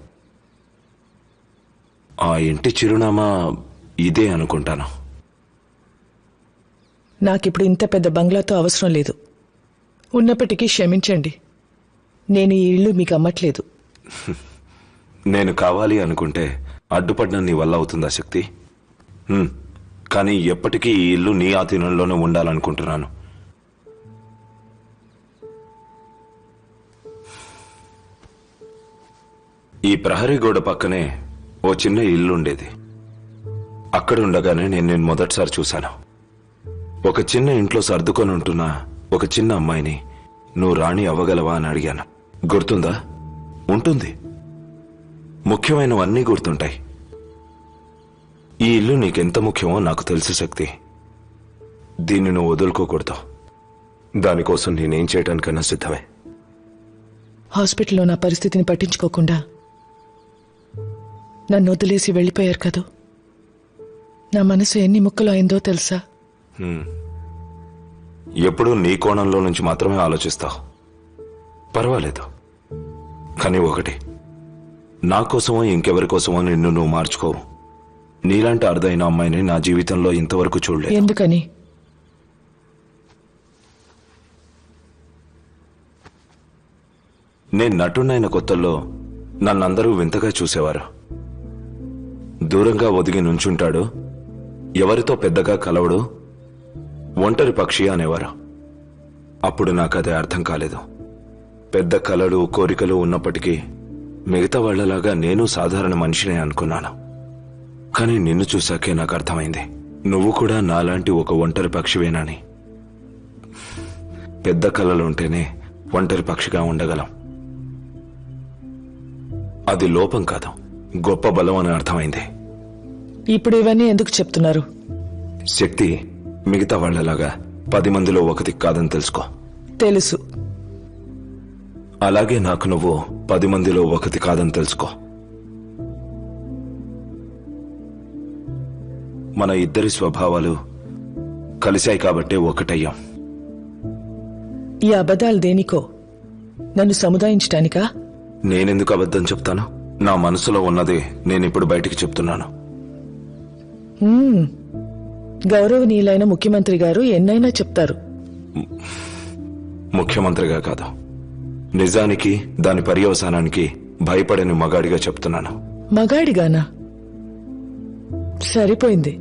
ఆ ఇంటి చిరునామా ఇదే అనుకుంటాను. నాకిప్పుడు ఇంత పెద్ద బంగ్లాతో అవసరం లేదు. ఉన్నప్పటికీ క్షమించండి, నేను ఈ ఇల్లు మీకు అమ్మట్లేదు. నేను కావాలి అనుకుంటే అడ్డుపడడం నీ వల్ల అవుతుందా శక్తి? కానీ ఎప్పటికీ ఈ ఇల్లు నీ ఆధీనంలోనే ఉండాలనుకుంటున్నాను. ఈ ప్రహరీ గోడ పక్కనే ఓ చిన్న ఇల్లు ఉండేది. అక్కడ ఉండగానే నేను మొదటిసారి చూశాను. ఒక చిన్న ఇంట్లో సర్దుకొని ఉంటున్న ఒక చిన్న అమ్మాయిని నువ్వు రాణి అవ్వగలవా అని అడిగాను. గుర్తుందా? ఉంటుంది. ముఖ్యమైనవన్నీ గుర్తుంటాయి. ఈ ఇల్లు నీకెంత ముఖ్యమో నాకు తెలుసు శక్తి. దీన్ని నువ్వు వదులుకోకూడదు. దానికోసం నేనేం చేయడానికన్నా సిద్ధమే. హాస్పిటల్లో నా పరిస్థితిని పట్టించుకోకుండా నన్ను వదిలేసి వెళ్ళిపోయారు కదూ. నా మనసు ఎన్ని ముక్కలు అయిందో తెలుసా? ఎప్పుడూ నీ కోణంలో నుంచి మాత్రమే ఆలోచిస్తావు. పర్వాలేదు, కానీ ఒకటి, నా కోసమో ఇంకెవరి కోసమో నిన్ను నువ్వు మార్చుకోవు. నీలాంటి అరుదైన అమ్మాయిని నా జీవితంలో ఇంతవరకు చూడలేదు. ఎందుకని? నేను నటున్నైన కొత్తల్లో నన్నందరూ వింతగా చూసేవారు. దూరంగా ఒదిగి నుంచుంటాడు, ఎవరితో పెద్దగా కలవడు, ఒంటరి పక్షి అనేవారు. అప్పుడు నాకదే అర్థం కాలేదు. పెద్ద కలలు కోరికలు ఉన్నప్పటికీ మిగతా వాళ్లలాగా నేను సాధారణ మనిషినే అనుకున్నాను. కానీ నిన్ను చూశాకే నాకు అర్థమైంది, నువ్వు కూడా నాలాంటి ఒక ఒంటరి పక్షివేనని. పెద్ద కలలుంటేనే ఒంటరి పక్షిగా ఉండగలం. అది లోపం కాదు, గొప్ప బలం అని అర్థమైంది. ఇప్పుడు ఇవన్నీ ఎందుకు చెప్తున్నారు? శక్తి మిగతా వాళ్లలాగా 10 మందిలో ఒకటి కాదని తెలుసుకో. తెలుసు. అలాగే నాకు నువ్వు 10 మందిలో ఒకటి కాదని తెలుసుకో. మన ఇద్దరి స్వభావాలు కలిశాయి కాబట్టే ఒకటయ్యాం. ఈ అబద్ధాలు దేనికో? నన్ను సముదాయించటానికా? నేనెందుకు అబద్ధం చెప్తాను? నా మనసులో ఉన్నది నేనిప్పుడు బయటికి చెప్తున్నాను. గౌరవనీయులైన ముఖ్యమంత్రి గారు ఎన్నైనా చెప్తారు. ముఖ్యమంత్రిగా కాదు, నిజానికి దాని పర్యవసానానికి భయపడని మగాడిగా చెప్తున్నాను. మగాడిగానా? సరిపోయింది.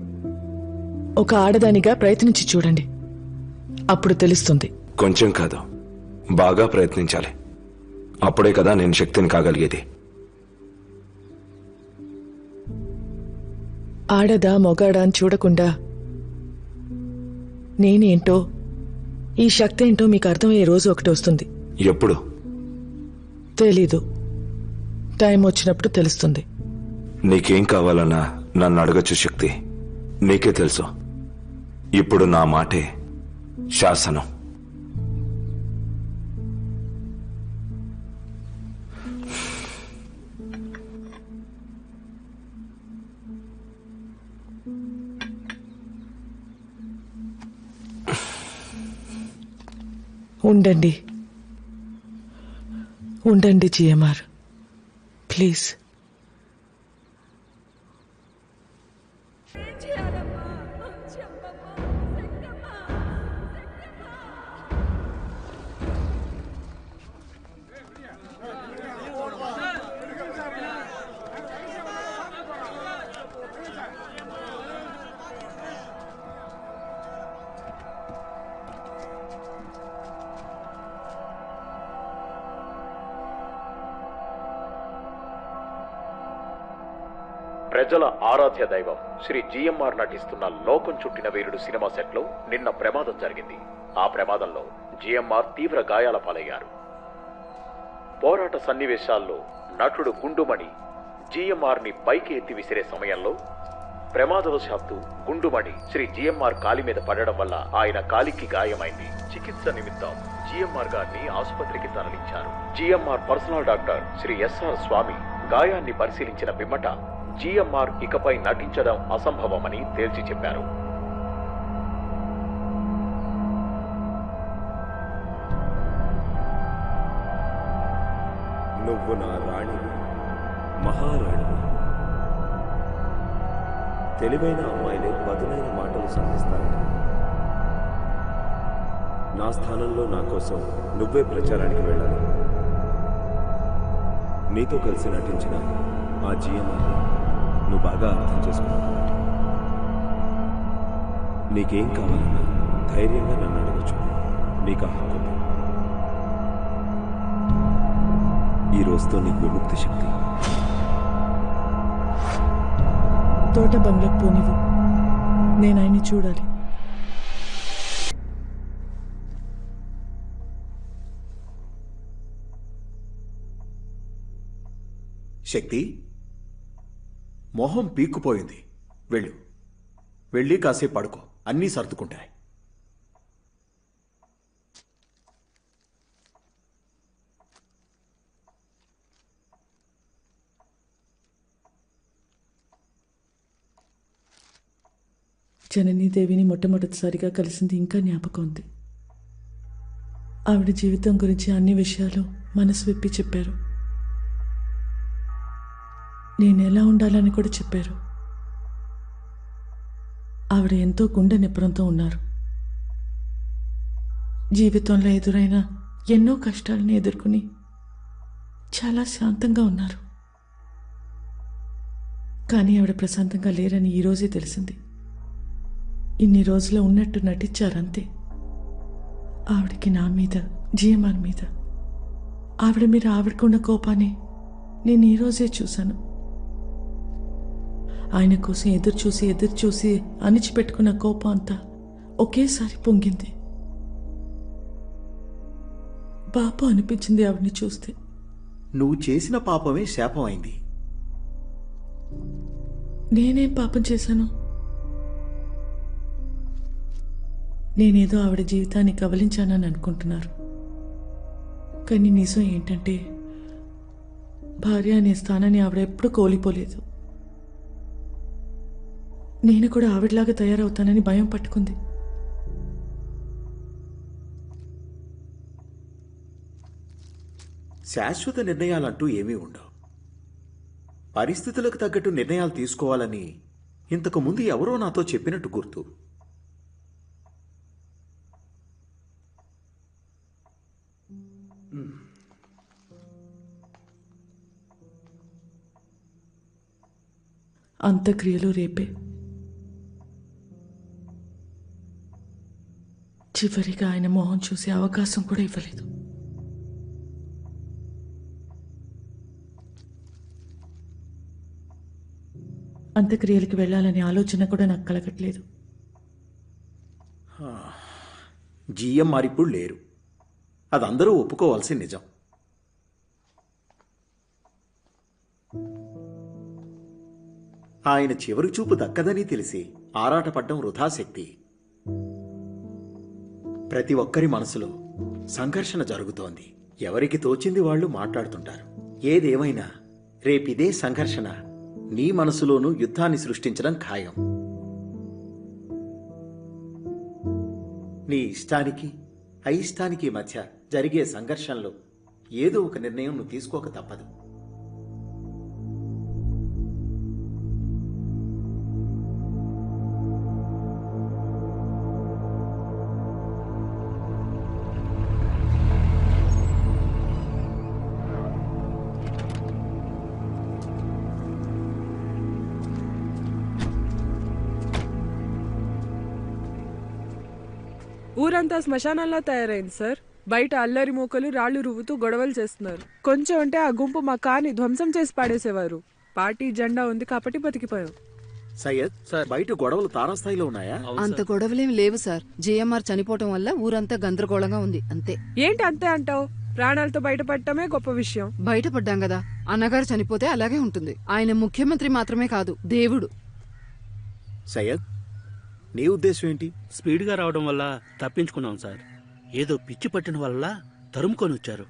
ఒక ఆడదానిగా ప్రయత్నించి చూడండి, అప్పుడు తెలుస్తుంది. కొంచెం కాదు, బాగా ప్రయత్నించాలి. అప్పుడే కదా నేను శక్తిని కాగలిగేది. ఆడదా మొగాడా అని చూడకుండా నేనేంటో, ఈ శక్తి ఏంటో మీకు అర్థమయ్యే రోజు ఒకటి వస్తుంది. ఎప్పుడు? తెలీదు. టైం వచ్చినప్పుడు తెలుస్తుంది. నీకేం కావాలన్నా నన్ను అడగచ్చు శక్తి, నీకే తెలుసు. ఇప్పుడు నా మాటే శాసనం. ఉండండి, ఉండండి జిఎంఆర్, ప్లీజ్. ప్రజల ఆరాధ్య దైవం శ్రీ జిఎంఆర్ నటిస్తున్న లోకం చుట్టిన వీరుడు సినిమా సెట్లో నిన్న ప్రమాదం జరిగింది. ఆ ప్రమాదంలో జిఎంఆర్ తీవ్ర గాయాల పాలయ్యారు. పోరాట సన్నివేశాల్లో నటుడు గుండుమణి జిఎంఆర్ ని పైకి ఎత్తి విసిరే సమయంలో ప్రమాదవశాత్తు గుండుమణి శ్రీ జిఎంఆర్ కాలి మీద పడడం వల్ల ఆయన కాలికి గాయమైంది. చికిత్స నిమిత్తం జిఎంఆర్ గారిని ఆసుపత్రికి తరలించారు. GMR personal doctor Shri S R Swamy గాయాన్ని పరిశీలించిన పిమ్మట జిఎంఆర్ ఇకపై నటించడం అసంభవమని తేల్చి చెప్పారు. నువ్వు నా రాణివి, మహారాణివి. తెలివైన అమ్మాయిలే పదునైన మాటలు సంధిస్తారు. నా స్థానంలో నా కోసం నువ్వే ప్రచారానికి వెళ్ళాలి. నీతో కలిసి నటించిన ఆ జిఎంఆర్ నువ్వు బాగా అర్థం చేసుకున్నావు కాబట్టి నీకేం కావాలన్నా ధైర్యంగా నన్ను అడగచ్చు. నీకు ఆ హక్కు ఉంది. ఈ రోజుతో నీకు విముక్తి శక్తి. తోట బంగ్లకు పోనివ్వు, నేను ఆయన్ని చూడాలి. శక్తి, మొహం పీక్కుపోయింది. వెళ్ళు, వెళ్ళి కాసేపు పడుకో, అన్నీ సర్దుకుంటాయి. జననీదేవిని మొట్టమొదటిసారిగా కలిసింది ఇంకా జ్ఞాపకం ఉంది. ఆవిడ జీవితం గురించి అన్ని విషయాలు మనసు విప్పి చెప్పారు. నేను ఎలా ఉండాలని కూడా చెప్పారు. ఆవిడ ఎంతో గుండె నిపుణంతో ఉన్నారు. జీవితంలో ఎదురైన ఎన్నో కష్టాలను ఎదుర్కొని చాలా శాంతంగా ఉన్నారు. కానీ ఆవిడ ప్రశాంతంగా లేరని ఈరోజే తెలిసింది. ఇన్ని రోజులు ఉన్నట్టు నటించారంతే. ఆవిడకి నా మీద, జిఎంఆర్ మీద, ఆవిడ మీద ఆవిడకున్న కోపాన్ని నేను ఈరోజే చూశాను. ఆయన కోసం ఎదురు చూసి అణిచిపెట్టుకున్న కోపం అంతా ఒకేసారి పొంగింది. పాపం అనిపించింది ఆవిడని చూస్తే. నువ్వు చేసిన పాపమే శాపం అయింది. నేనేం పాపం చేశాను? నేనేదో ఆవిడ జీవితాన్ని కబలించానని అనుకుంటున్నారు. కానీ నిజం ఏంటంటే భార్య అనే స్థానాన్ని ఆవిడ ఎప్పుడు కోల్పోలేదు. నేను కూడా ఆవిడలాగా తయారవుతానని భయం పట్టుకుంది. శాశ్వత నిర్ణయాలంటూ ఏమీ ఉండవు. పరిస్థితులకు తగ్గట్టు నిర్ణయాలు తీసుకోవాలని ఇంతకు ముందు ఎవరో నాతో చెప్పినట్టు గుర్తు. అంత్యక్రియలు రేపే. చివరిగా ఆయన మొహం చూసే అవకాశం కూడా ఇవ్వలేదు. అంత్యక్రియలకి వెళ్ళాలనే ఆలోచన కూడా నాకు కలగట్లేదు. జిఎంఆర్ ఇప్పుడు లేరు. అదందరూ ఒప్పుకోవాల్సిన నిజం. ఆయన చివరి చూపు దక్కదని తెలిసి ఆరాటపడ్డం వృధా శక్తి. ప్రతి ఒక్కరి మనసులో సంఘర్షణ జరుగుతోంది. ఎవరికి తోచింది వాళ్ళు మాట్లాడుతుంటారు. ఏదేమైనా రేపిదే సంఘర్షణ నీ మనసులోనూ యుద్ధాన్ని సృష్టించడం ఖాయం. నీ ఇష్టానికి అయిష్టానికి మధ్య జరిగే సంఘర్షణలో ఏదో ఒక నిర్ణయం నువ్వు తీసుకోక తప్పదు. ఊరంతా శ్మశానంలా తయారైంది సార్. బయట అల్లరి మూకలు రాళ్లు రువ్వుతూ గొడవలు చేస్తున్నారు. కొంచెం అంటే ఆ గుంపు మా కార్ని ధ్వంసం చేసి పాడేసేవారు. పార్టీ జెండా ఉంది కాబట్టి బతికిపోయాం. సయ్యద్ సార్, బయట గొడవలు తారాస్థాయిలో ఉన్నాయా? అంత గొడవలేం లేవు సార్. జిఎంఆర్ చనిపోవటం వల్ల ఊరంతా గందరగోళంగా ఉంది అంతే. ఏంటి అంతే అంటావు? ప్రాణాలతో బయటపడటమే గొప్ప విషయం. బయటపడ్డాం కదా. అన్నగారు చనిపోతే అలాగే ఉంటుంది. ఆయన ముఖ్యమంత్రి మాత్రమే కాదు, దేవుడు. సయ్యద్, నీ ఉద్దేశం ఏంటి? స్పీడ్గా రావడం వల్ల తప్పించుకున్నాం సార్. ఏదో పిచ్చి పట్టిన వల్ల తరుముకొని వచ్చారు.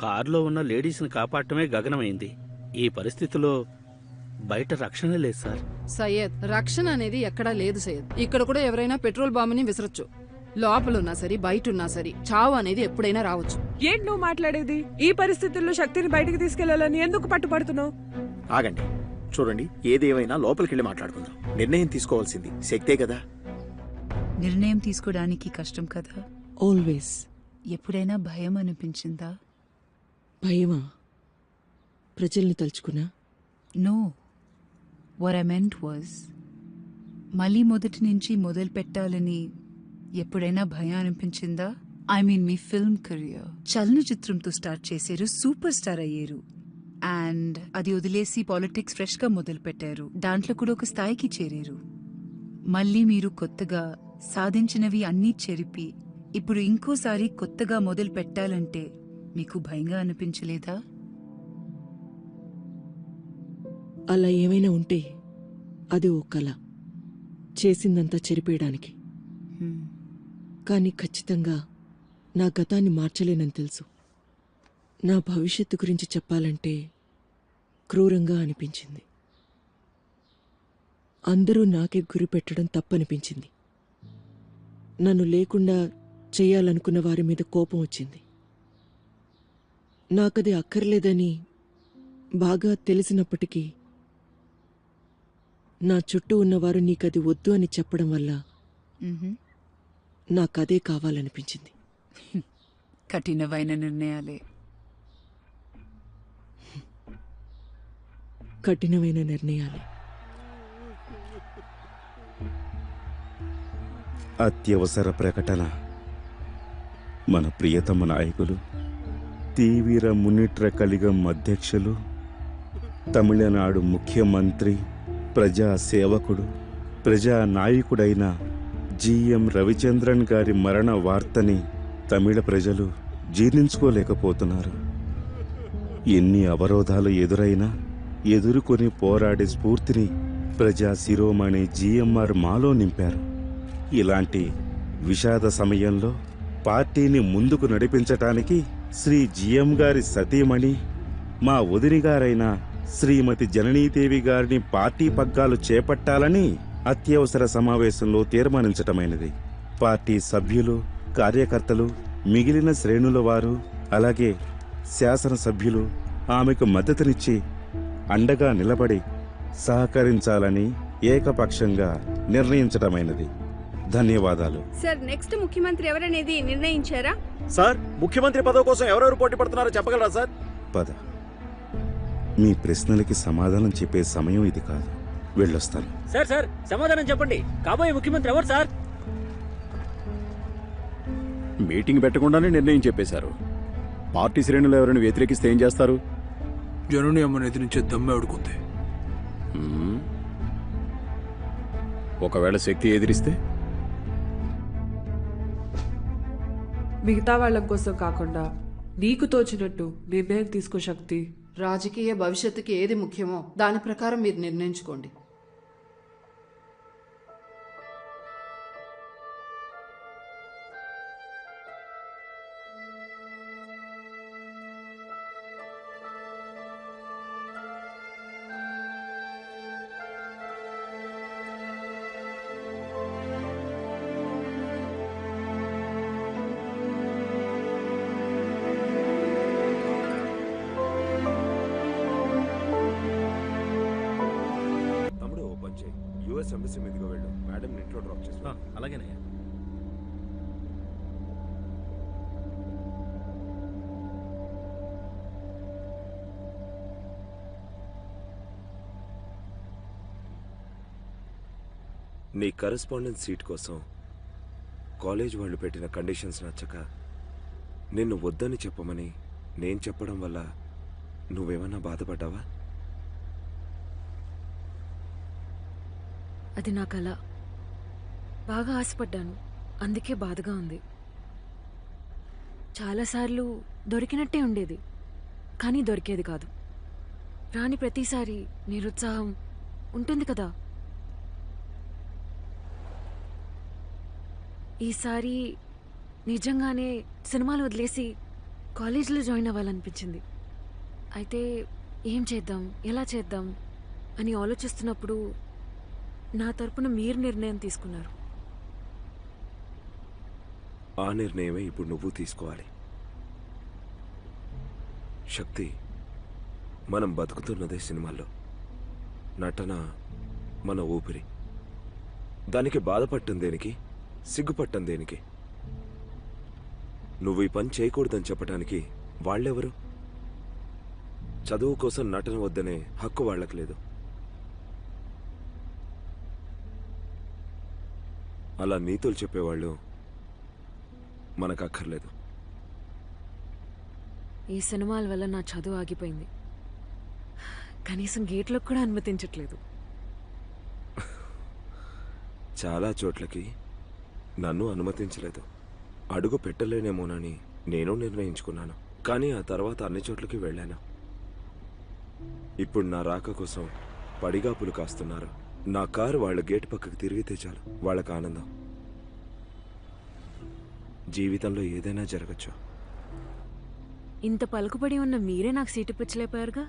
కారులో ఉన్న లేడీస్ని కాపాడటమే గగనమైంది. ఈ పరిస్థితిలో బయట రక్షణ లేదు సార్. సయ్యద్, రక్షణ అనేది ఎక్కడా లేదు సయ్యద్. ఇక్కడ కూడా ఎవరైనా పెట్రోల్ బాంబుని విసరొచ్చు. లోపలున్నా సరి బయటున్నా సరి చావు అనేది ఎప్పుడైనా రావచ్చు. ఏంటి నువ్వు మాట్లాడేది? ఈ పరిస్థితుల్లో శక్తిని బయటికి తీసుకెళ్లాలని ఎందుకు పట్టుపడుతున్నావు? ఆగండి, చూడండి, ఏదేమైనా లోపలికెళ్ళి మాట్లాడుకుందాం. నిర్ణయం తీసుకోవాల్సింది శక్తే కదా. నిర్ణయం తీసుకోవడానికి కష్టం కదా. ఆల్వేస్. ఎప్పుడైనా భయం అనిపించిందా? భయమా? ప్రజల్ని తలుచుకున్నా? No, what I meant was మళ్ళీ మొదటి నుంచి మొదలు పెట్టాలని ఎప్పుడైనా భయం అనిపించిందా? ఐ మీన్ మీ ఫిల్మ్ కెరియర్ చలనచిత్రంతో స్టార్ట్ చేశారు, సూపర్ స్టార్ అయ్యారు. అండ్ అది వదిలేసి పాలిటిక్స్ ఫ్రెష్గా మొదలు పెట్టారు. దాంట్లో కూడా ఒక స్థాయికి చేరారు. మళ్ళీ మీరు కొత్తగా సాధించినవి అన్నీ చెరిపి ఇప్పుడు ఇంకోసారి కొత్తగా మొదలు పెట్టాలంటే మీకు భయంగా అనిపించలేదా? అలా ఏమైనా ఉంటే అది ఓ కళ, చేసిందంతా చెరిపేయడానికి. కానీ ఖచ్చితంగా నా గతాన్ని మార్చలేనని తెలుసు. నా భవిష్యత్తు గురించి చెప్పాలంటే క్రూరంగా అనిపించింది. అందరూ నాకే గురి పెట్టడం తప్పనిపించింది. నన్ను లేకుండా చేయాలనుకున్న వారి మీద కోపం వచ్చింది. నాకది అక్కర్లేదని బాగా తెలిసినప్పటికీ నా చుట్టూ ఉన్నవారు నీకది వద్దు అని చెప్పడం వల్ల నాకదే కావాలనిపించింది. కఠినమైన నిర్ణయాలే. కఠినమైన నిర్ణయాలే. అత్యవసర ప్రకటన. మన ప్రియతమ నాయకులు, తీవ్ర మునిట్ర కలిగం అధ్యక్షులు, తమిళనాడు ముఖ్యమంత్రి, ప్రజా సేవకుడు, ప్రజా నాయకుడైన జిఎం రవిచంద్రన్ గారి మరణ వార్తని తమిళ ప్రజలు జీర్ణించుకోలేకపోతున్నారు. ఎన్ని అవరోధాలు ఎదురైనా ఎదుర్కొని పోరాడే స్ఫూర్తిని ప్రజా శిరోమణి జిఎంఆర్ మాలో నింపారు. ఇలాంటి విషాద సమయంలో పార్టీని ముందుకు నడిపించటానికి శ్రీ జిఎం గారి సతీమణి, మా వదిని గారైన శ్రీమతి జననీదేవి గారిని పార్టీ పగ్గాలు చేపట్టాలని అత్యవసర సమావేశంలో తీర్మానించటమైనది. పార్టీ సభ్యులు, కార్యకర్తలు, మిగిలిన శ్రేణుల వారు, అలాగే శాసనసభ్యులు ఆమెకు మద్దతునిచ్చి అండగా నిలబడి సహకరించాలని ఏకపక్షంగా నిర్ణయించటమైనది. ధన్యవాదాలు. సార్, నెక్స్ట్ ముఖ్యమంత్రి ఎవరనేది నిర్ణయించారా? సార్, ముఖ్యమంత్రి పదవి కోసం ఎవరెవరు పోటీ పడుతున్నారో చెప్పగలరా సార్? పద. మీ ప్రశ్నలకి సమాధానం చెప్పే సమయం ఇది కాదు. వెళ్ళొస్తాను. సార్ సార్, సమాధానం చెప్పండి. కాబోయే ముఖ్యమంత్రి ఎవరు సార్? మీటింగ్ పెట్టకుండానే నిర్ణయం చెప్పేశారు. పార్టీ శ్రేణులు ఎవరైనా వ్యతిరేకిస్తే ఏం చేస్తారు? జనని అమ్మని ఎదిరించే దమ్మె ఉడుకుంది. ఒకవేళ శక్తి ఎదిరిస్తే? మిగతా వాళ్ళ కోసం కాకుండా నీకు తోచినట్టు నిర్ణయం తీసుకో శక్తి. రాజకీయ భవిష్యత్తుకి ఏది ముఖ్యమో దాని ప్రకారం మీరు నిర్ణయించుకోండి. యుఎస్ ఎంబసీ మీదుగా వెళ్ళు. మేడం ఇంట్లో డ్రాప్ చేసి. అలాగేనయ్యా. నీ కరెస్పాండెన్స్ సీట్ కోసం కాలేజ్ వాళ్ళు పెట్టిన కండిషన్స్ నచ్చక నిన్ను వద్దని చెప్పమని నేను చెప్పడం వల్ల నువ్వేమన్నా బాధపడ్డావా? అది నా కల. బాగా ఆశపడ్డాను, అందుకే బాధగా ఉంది. చాలాసార్లు దొరికినట్టే ఉండేది, కానీ దొరికేది కాదు. రాని ప్రతిసారి నిరుత్సాహం ఉంటుంది కదా. ఈసారి నిజంగానే సినిమాలు వదిలేసి కాలేజీలో జాయిన్ అవ్వాలనిపించింది. అయితే ఏం చేద్దాం, ఎలా చేద్దాం అని ఆలోచిస్తున్నప్పుడు నా తరపున మీరు నిర్ణయం తీసుకున్నారు. ఆ నిర్ణయమే ఇప్పుడు నువ్వు తీసుకోవాలి. శక్తి, మనం బతుకుతున్నదే సినిమాల్లో. నటన మన ఊపిరి. దానికి బాధపట్టం దేనికి, సిగ్గుపట్టం దేనికి? నువ్వు ఈ పని చేయకూడదని చెప్పటానికి వాళ్ళెవరు? చదువు కోసం నటన వద్దనే హక్కు వాళ్ళకి లేదు. అలా నీతులు చెప్పేవాళ్ళు మనకు అక్కర్లేదు. ఈ సినిమాల వల్ల నా చదువు ఆగిపోయింది. కనీసం గేట్లో కూడా అనుమతించట్లేదు. చాలా చోట్లకి నన్ను అనుమతించలేదు. అడుగు పెట్టలేనేమోనని నేను నిర్ణయించుకున్నాను. కానీ ఆ తర్వాత అన్ని చోట్లకి వెళ్ళాను. ఇప్పుడు నా రాక కోసం పడిగాపులు కాస్తున్నారు. నా కారు వాళ్ళ గేటు పక్కకు తిరిగితే చాలు వాళ్ళకి ఆనందం. జీవితంలో ఏదైనా జరగచ్చు. ఇంత పలుకుబడి ఉన్న మీరే నాకు సీటు పిచ్చలేపారుగా.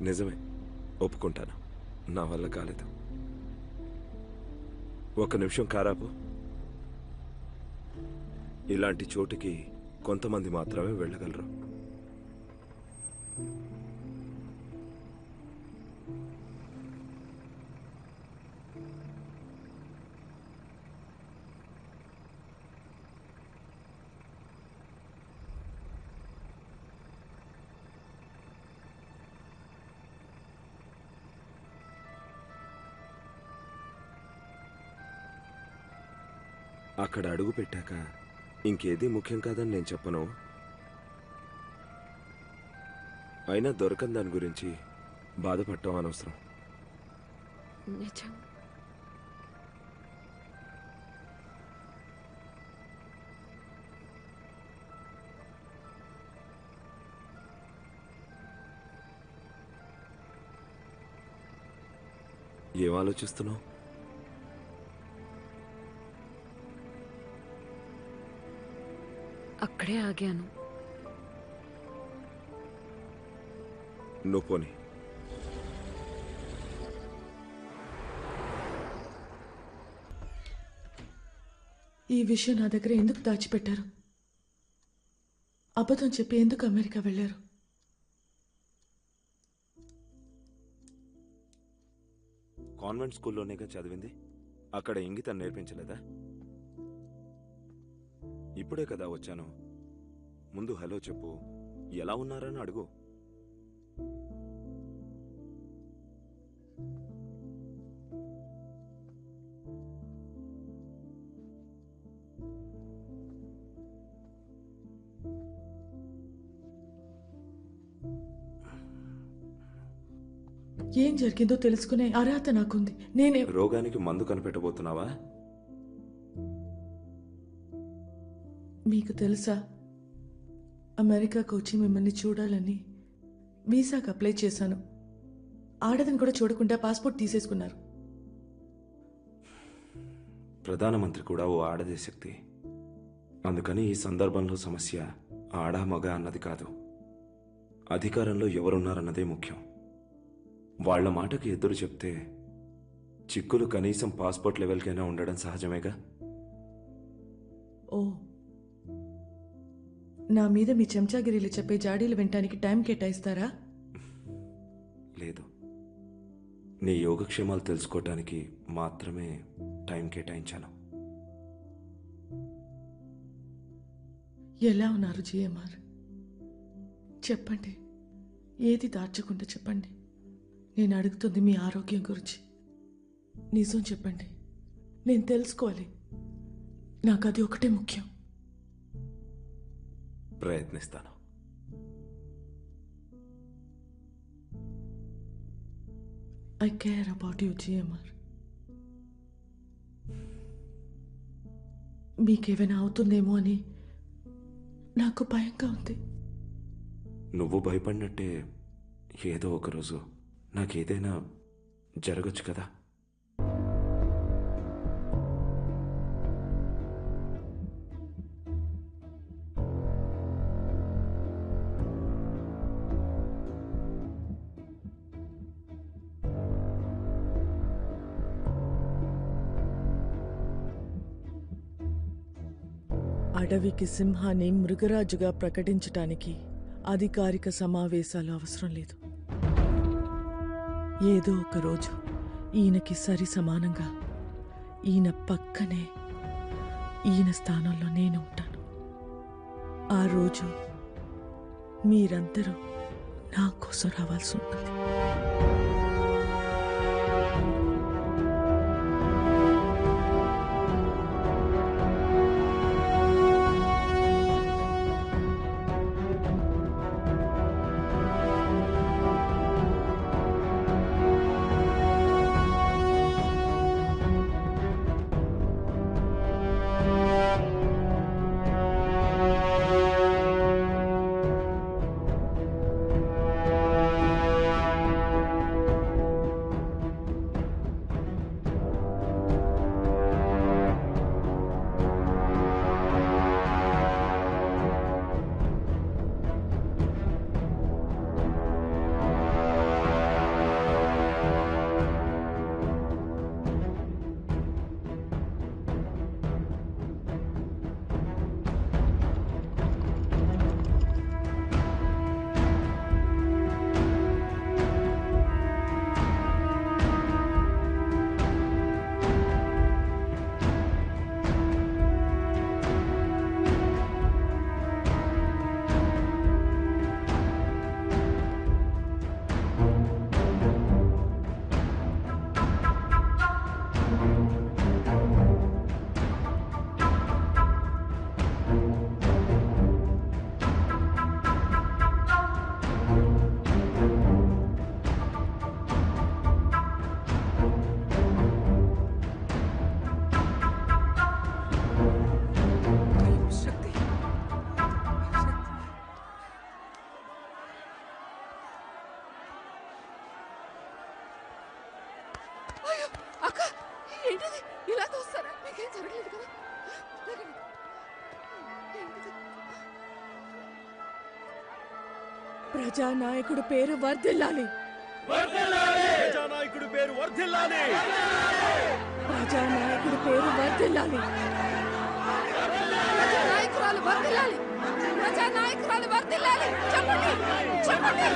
నిజమే, ఒప్పుకుంటాను. నా వల్ల కాలేదు. ఒక నిమిషం కారాపు. ఇలాంటి చోటుకి కొంతమంది మాత్రమే వెళ్ళగలరు. అక్కడ అడుగు పెట్టాక ఇంకేదీ ముఖ్యం కాదని నేను చెప్పను. అయినా దొరకని దాని గురించి బాధపడటం అనవసరం. నిజం. ఏం ఆలోచిస్తున్నావు? అక్కడే ఆగాను. నువ్వు పోనీ. ఈ విషయం నా దగ్గర ఎందుకు దాచిపెట్టారు? అబద్ధం చెప్పి ఎందుకు అమెరికా వెళ్ళారు? కాన్వెంట్ స్కూల్లోనేగా చదివింది. అక్కడ ఇంగితం నేర్పించలేదా? ఇప్పుడే కదా వచ్చాను. ముందు హలో చెప్పు, ఎలా ఉన్నారని అడుగు. ఏం జరిగిందో తెలుసుకునే అర్హత నాకుంది. నేనే రోగానికి మందు కనిపెట్టబోతున్నావా? మీకు తెలుసా, అమెరికాకు వచ్చి మిమ్మల్ని చూడాలని వీసాకు అప్లై చేశాను. ఆడదని కూడా చూడకుండా పాస్పోర్ట్ తీసేసుకున్నారు. ప్రధానమంత్రి కూడా ఓ ఆడదే శక్తి. అందుకని ఈ సందర్భంలో సమస్య ఆడా మగ అన్నది కాదు, అధికారంలో ఎవరున్నారన్నదే ముఖ్యం. వాళ్ల మాటకి ఎదురు చెప్తే చిక్కులు కనీసం పాస్పోర్ట్ లెవెల్కైనా ఉండడం సహజమేగా. ఓ, నా మీద మీ చెంచాగిరీలు చెప్పే జాడీలు వినటానికి టైం కేటాయిస్తారా? లేదు, నీ యోగక్షేమాలు తెలుసుకోవటానికి మాత్రమే టైం కేటాయించాను. ఎలా ఉన్నారు జిఎంఆర్? చెప్పండి, ఏది దాచకుండా చెప్పండి. నేను అడుగుతుంది మీ ఆరోగ్యం గురించి. నిజం చెప్పండి, నేను తెలుసుకోవాలి. నాకు అది ఒకటే ముఖ్యం. ప్రయత్నిస్తాను. I care about you GMR. మీకేమైనా అవుతుందేమో అని నాకు భయంగా ఉంది. నువ్వు భయపడినట్టే ఏదో ఒకరోజు నాకేదైనా జరగచ్చు కదా. అడవికి సింహాన్ని మృగరాజుగా ప్రకటించటానికి అధికారిక సమావేశాలు అవసరం లేదు. ఏదో ఒక రోజు ఈయనకి సరి సమానంగా, ఈయన పక్కనే, ఈయన స్థానంలో నేను ఉంటాను. ఆ రోజు మీరందరూ నా కోసం రావాల్సి ఉంటుంది. నాకేం జరగలేదు కదా. ప్రజానాయకుడు పేరు వర్ధిల్లాలి. ప్రజానాయకుడి పేరు వర్ధిల్లాలి. ప్రజానాయకుడి పేరు వర్ధిల్లాలి. ప్రజానాయకురాలు వర్ధిల్లాలి. ప్రజానాయకురాలు వర్ధిల్లాలి. చెప్పండి చెప్పండి.